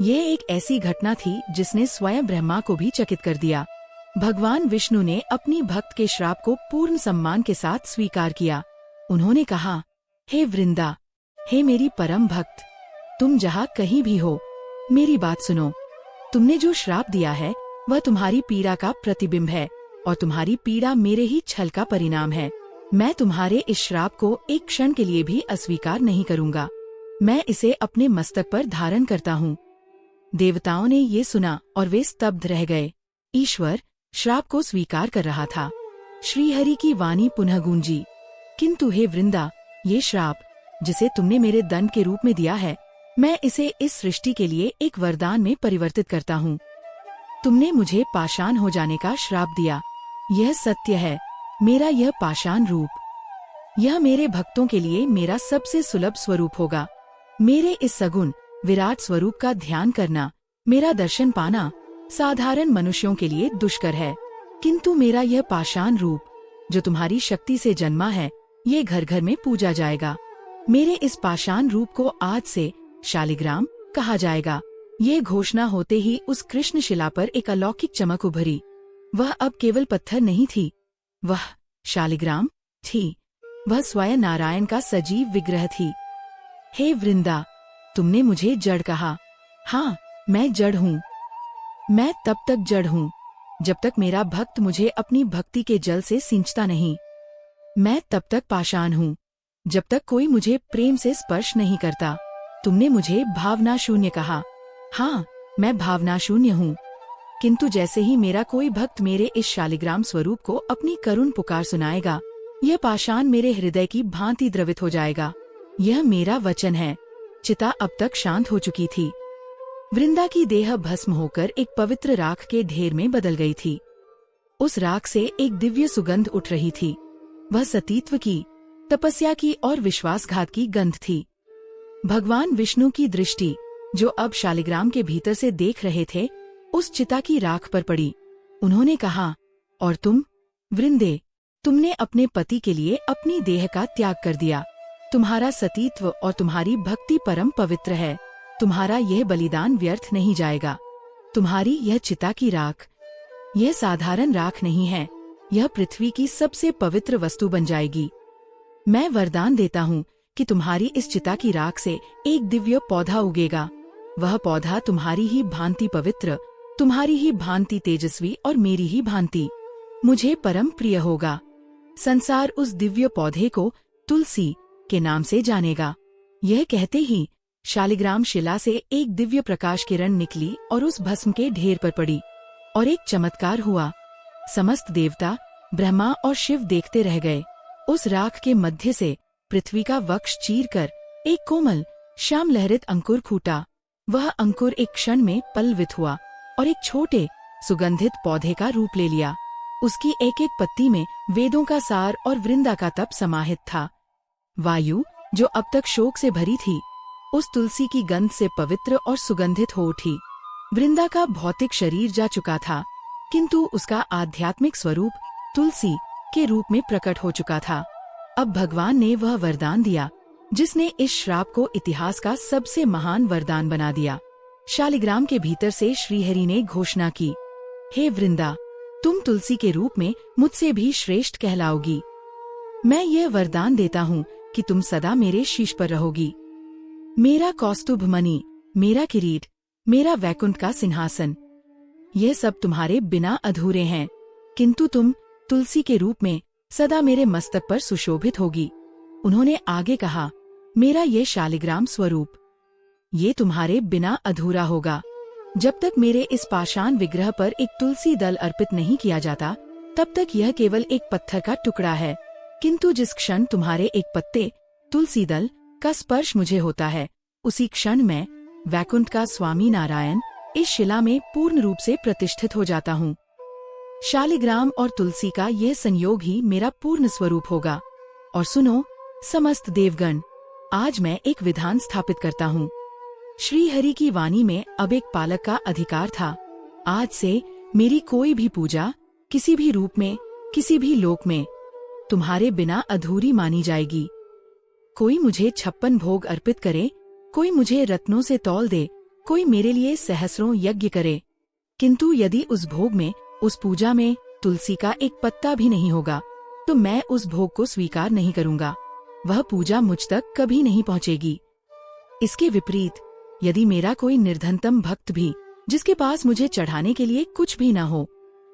यह एक ऐसी घटना थी जिसने स्वयं ब्रह्मा को भी चकित कर दिया। भगवान विष्णु ने अपनी भक्त के श्राप को पूर्ण सम्मान के साथ स्वीकार किया। उन्होंने कहा, हे वृंदा, हे मेरी परम भक्त, तुम जहाँ कहीं भी हो, मेरी बात सुनो। तुमने जो श्राप दिया है वह तुम्हारी पीड़ा का प्रतिबिंब है और तुम्हारी पीड़ा मेरे ही छल का परिणाम है। मैं तुम्हारे इस श्राप को एक क्षण के लिए भी अस्वीकार नहीं करूँगा। मैं इसे अपने मस्तक पर धारण करता हूँ। देवताओं ने ये सुना और वे स्तब्ध रह गए। ईश्वर श्राप को स्वीकार कर रहा था। श्रीहरि की वाणी पुनः गूंजी, किंतु हे वृंदा, ये श्राप जिसे तुमने मेरे दंड के रूप में दिया है, मैं इसे इस सृष्टि के लिए एक वरदान में परिवर्तित करता हूँ। तुमने मुझे पाषाण हो जाने का श्राप दिया, यह सत्य है। मेरा यह पाषाण रूप, यह मेरे भक्तों के लिए मेरा सबसे सुलभ स्वरूप होगा। मेरे इस सगुण विराट स्वरूप का ध्यान करना, मेरा दर्शन पाना साधारण मनुष्यों के लिए दुष्कर है। किंतु मेरा यह पाषाण रूप जो तुम्हारी शक्ति से जन्मा है, ये घर घर में पूजा जाएगा। मेरे इस पाषाण रूप को आज से शालिग्राम कहा जाएगा। ये घोषणा होते ही उस कृष्ण शिला पर एक अलौकिक चमक उभरी। वह अब केवल पत्थर नहीं थी, वह शालिग्राम थी। वह स्वयं नारायण का सजीव विग्रह थी। हे वृंदा, तुमने मुझे जड़ कहा। हाँ, मैं जड़ हूँ। मैं तब तक जड़ हूँ जब तक मेरा भक्त मुझे अपनी भक्ति के जल से सींचता नहीं। मैं तब तक पाषाण हूँ जब तक कोई मुझे प्रेम से स्पर्श नहीं करता। तुमने मुझे भावना शून्य कहा। हाँ, मैं भावना शून्य हूँ। किंतु जैसे ही मेरा कोई भक्त मेरे इस शालिग्राम स्वरूप को अपनी करुण पुकार सुनाएगा, यह पाषाण मेरे हृदय की भांति द्रवित हो जाएगा। यह मेरा वचन है। चिता अब तक शांत हो चुकी थी। वृंदा की देह भस्म होकर एक पवित्र राख के ढेर में बदल गई थी। उस राख से एक दिव्य सुगंध उठ रही थी। वह सतीत्व की, तपस्या की और विश्वासघात की गंध थी। भगवान विष्णु की दृष्टि, जो अब शालिग्राम के भीतर से देख रहे थे, उस चिता की राख पर पड़ी। उन्होंने कहा, और तुम वृंदे, तुमने अपने पति के लिए अपनी देह का त्याग कर दिया। तुम्हारा सतीत्व और तुम्हारी भक्ति परम पवित्र है। तुम्हारा यह बलिदान व्यर्थ नहीं जाएगा। तुम्हारी यह चिता की राख, यह साधारण राख नहीं है, यह पृथ्वी की सबसे पवित्र वस्तु बन जाएगी। मैं वरदान देता हूँ कि तुम्हारी इस चिता की राख से एक दिव्य पौधा उगेगा। वह पौधा तुम्हारी ही भांति पवित्र, तुम्हारी ही भांति तेजस्वी और मेरी ही भांति मुझे परम प्रिय होगा। संसार उस दिव्य पौधे को तुलसी के नाम से जानेगा। यह कहते ही शालिग्राम शिला से एक दिव्य प्रकाश किरण निकली और उस भस्म के ढेर पर पड़ी, और एक चमत्कार हुआ। समस्त देवता, ब्रह्मा और शिव देखते रह गए। उस राख के मध्य से पृथ्वी का वक्ष चीरकर एक कोमल श्याम लहरित अंकुर फूटा। वह अंकुर एक क्षण में पल्लवित हुआ और एक छोटे सुगंधित पौधे का रूप ले लिया। उसकी एक एक पत्ती में वेदों का सार और वृंदा का तप समाहित था। वायु, जो अब तक शोक से भरी थी, उस तुलसी की गंध से पवित्र और सुगंधित हो उठी। वृंदा का भौतिक शरीर जा चुका था, किंतु उसका आध्यात्मिक स्वरूप तुलसी के रूप में प्रकट हो चुका था। अब भगवान ने वह वरदान दिया जिसने इस श्राप को इतिहास का सबसे महान वरदान बना दिया। शालिग्राम के भीतर से श्रीहरि ने घोषणा की, हे वृंदा, तुम तुलसी के रूप में मुझसे भी श्रेष्ठ कहलाओगी। मैं यह वरदान देता हूँ कि तुम सदा मेरे शीश पर रहोगी। मेरा कौस्तुभ मणि, मेरा किरीट, मेरा वैकुंठ का सिंहासन, यह सब तुम्हारे बिना अधूरे हैं, किंतु तुम तुलसी के रूप में सदा मेरे मस्तक पर सुशोभित होगी। उन्होंने आगे कहा, मेरा ये शालिग्राम स्वरूप ये तुम्हारे बिना अधूरा होगा। जब तक मेरे इस पाषाण विग्रह पर एक तुलसी दल अर्पित नहीं किया जाता, तब तक यह केवल एक पत्थर का टुकड़ा है। किंतु जिस क्षण तुम्हारे एक पत्ते तुलसी दल का स्पर्श मुझे होता है, उसी क्षण मैं वैकुंठ का स्वामी नारायण इस शिला में पूर्ण रूप से प्रतिष्ठित हो जाता हूँ। शालिग्राम और तुलसी का यह संयोग ही मेरा पूर्ण स्वरूप होगा। और सुनो समस्त देवगण, आज मैं एक विधान स्थापित करता हूँ। श्री हरि की वाणी में अब एक पालक का अधिकार था। आज से मेरी कोई भी पूजा किसी भी रूप में, किसी भी लोक में तुम्हारे बिना अधूरी मानी जाएगी। कोई मुझे 56 भोग अर्पित करे, कोई मुझे रत्नों से तौल दे, कोई मेरे लिए सहस्रों यज्ञ करे, किंतु यदि उस भोग में, उस पूजा में तुलसी का एक पत्ता भी नहीं होगा, तो मैं उस भोग को स्वीकार नहीं करूंगा। वह पूजा मुझ तक कभी नहीं पहुंचेगी। इसके विपरीत यदि मेरा कोई निर्धनतम भक्त भी, जिसके पास मुझे चढ़ाने के लिए कुछ भी न हो,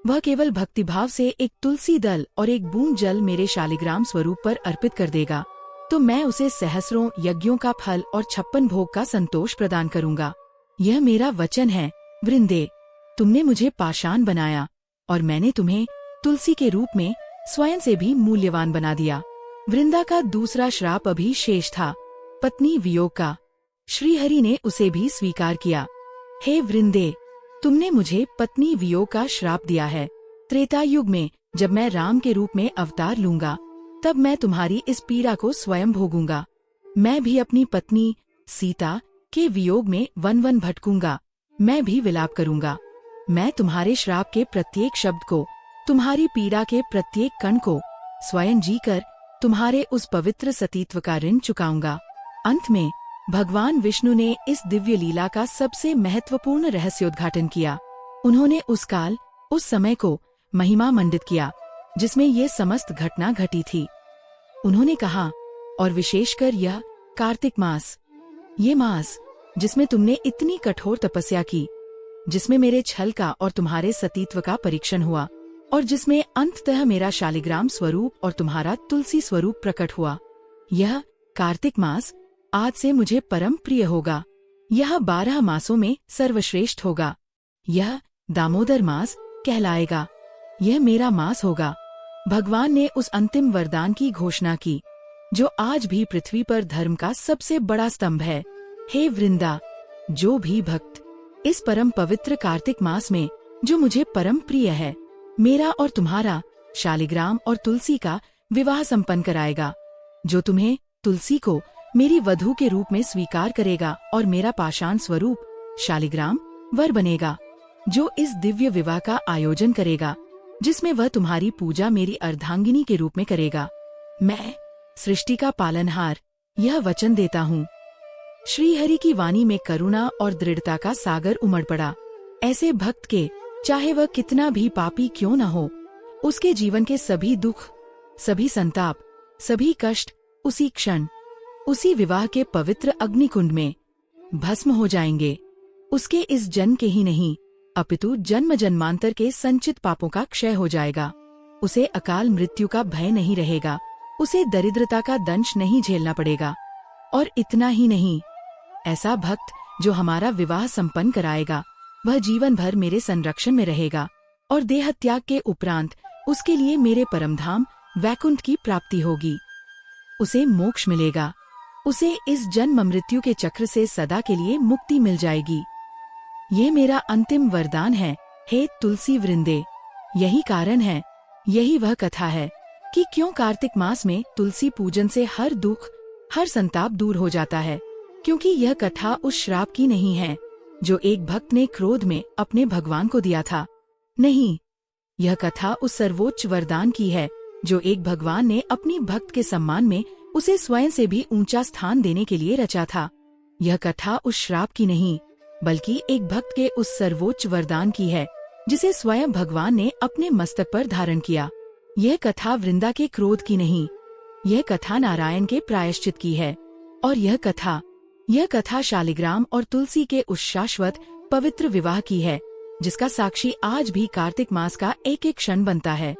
वह केवल भक्तिभाव से एक तुलसी दल और एक बूंद जल मेरे शालिग्राम स्वरूप पर अर्पित कर देगा, तो मैं उसे सहस्रों यज्ञों का फल और 56 भोग का संतोष प्रदान करूंगा। यह मेरा वचन है। वृंदे, तुमने मुझे पाषाण बनाया और मैंने तुम्हें तुलसी के रूप में स्वयं से भी मूल्यवान बना दिया। वृंदा का दूसरा श्राप अभी शेष था, पत्नी वियोग का। श्रीहरि ने उसे भी स्वीकार किया। हे वृंदे, तुमने मुझे पत्नी वियोग का श्राप दिया है। त्रेता युग में जब मैं राम के रूप में अवतार लूंगा, तब मैं तुम्हारी इस पीड़ा को स्वयं भोगूंगा। मैं भी अपनी पत्नी सीता के वियोग में वन वन भटकूंगा। मैं भी विलाप करूंगा। मैं तुम्हारे श्राप के प्रत्येक शब्द को, तुम्हारी पीड़ा के प्रत्येक कण को स्वयं जीकर तुम्हारे उस पवित्र सतीत्व का ऋण चुकाऊंगा। अंत में भगवान विष्णु ने इस दिव्य लीला का सबसे महत्वपूर्ण रहस्योद्घाटन किया। उन्होंने उस काल, उस समय को महिमा मंडित किया जिसमें ये समस्त घटना घटी थी। उन्होंने कहा, और विशेषकर यह कार्तिक मास, ये मास जिसमें तुमने इतनी कठोर तपस्या की, जिसमें मेरे छल का और तुम्हारे सतीत्व का परीक्षण हुआ, और जिसमें अंततः मेरा शालिग्राम स्वरूप और तुम्हारा तुलसी स्वरूप प्रकट हुआ, यह कार्तिक मास आज से मुझे परम प्रिय होगा। यह 12 मासों में सर्वश्रेष्ठ होगा। यह दामोदर मास कहलाएगा। यह मेरा मास होगा। भगवान ने उस अंतिम वरदान की घोषणा की, जो आज भी पृथ्वी पर धर्म का सबसे बड़ा स्तंभ है। हे वृंदा, जो भी भक्त इस परम पवित्र कार्तिक मास में, जो मुझे परम प्रिय है, मेरा और तुम्हारा शालिग्राम और तुलसी का विवाह संपन्न कराएगा, जो तुम्हें तुलसी को मेरी वधू के रूप में स्वीकार करेगा और मेरा पाषाण स्वरूप शालिग्राम वर बनेगा, जो इस दिव्य विवाह का आयोजन करेगा, जिसमें वह तुम्हारी पूजा मेरी अर्धांगिनी के रूप में करेगा। मैं सृष्टि का पालनहार यह वचन देता हूँ। श्रीहरि की वाणी में करुणा और दृढ़ता का सागर उमड़ पड़ा। ऐसे भक्त के, चाहे वह कितना भी पापी क्यों न हो, उसके जीवन के सभी दुख, सभी संताप, सभी कष्ट उसी क्षण, उसी विवाह के पवित्र अग्निकुंड में भस्म हो जाएंगे। उसके इस जन्म के ही नहीं, अपितु जन्म जन्मांतर के संचित पापों का क्षय हो जाएगा। उसे अकाल मृत्यु का भय नहीं रहेगा। उसे दरिद्रता का दंश नहीं झेलना पड़ेगा। और इतना ही नहीं, ऐसा भक्त जो हमारा विवाह संपन्न कराएगा, वह जीवन भर मेरे संरक्षण में रहेगा और देह त्याग के उपरांत उसके लिए मेरे परमधाम वैकुंठ की प्राप्ति होगी। उसे मोक्ष मिलेगा। उसे इस जन्म मृत्यु के चक्र से सदा के लिए मुक्ति मिल जाएगी। ये मेरा अंतिम वरदान है, हे तुलसी वृंदे। यही कारण है, यही वह कथा है कि क्यों कार्तिक मास में तुलसी पूजन से हर दुख, हर संताप दूर हो जाता है। क्योंकि यह कथा उस श्राप की नहीं है जो एक भक्त ने क्रोध में अपने भगवान को दिया था। नहीं, यह कथा उस सर्वोच्च वरदान की है जो एक भगवान ने अपनी भक्त के सम्मान में उसे स्वयं से भी ऊंचा स्थान देने के लिए रचा था। यह कथा उस श्राप की नहीं, बल्कि एक भक्त के उस सर्वोच्च वरदान की है जिसे स्वयं भगवान ने अपने मस्तक पर धारण किया। यह कथा वृंदा के क्रोध की नहीं, यह कथा नारायण के प्रायश्चित की है। और यह कथा शालिग्राम और तुलसी के उस शाश्वत पवित्र विवाह की है जिसका साक्षी आज भी कार्तिक मास का एक एक क्षण बनता है।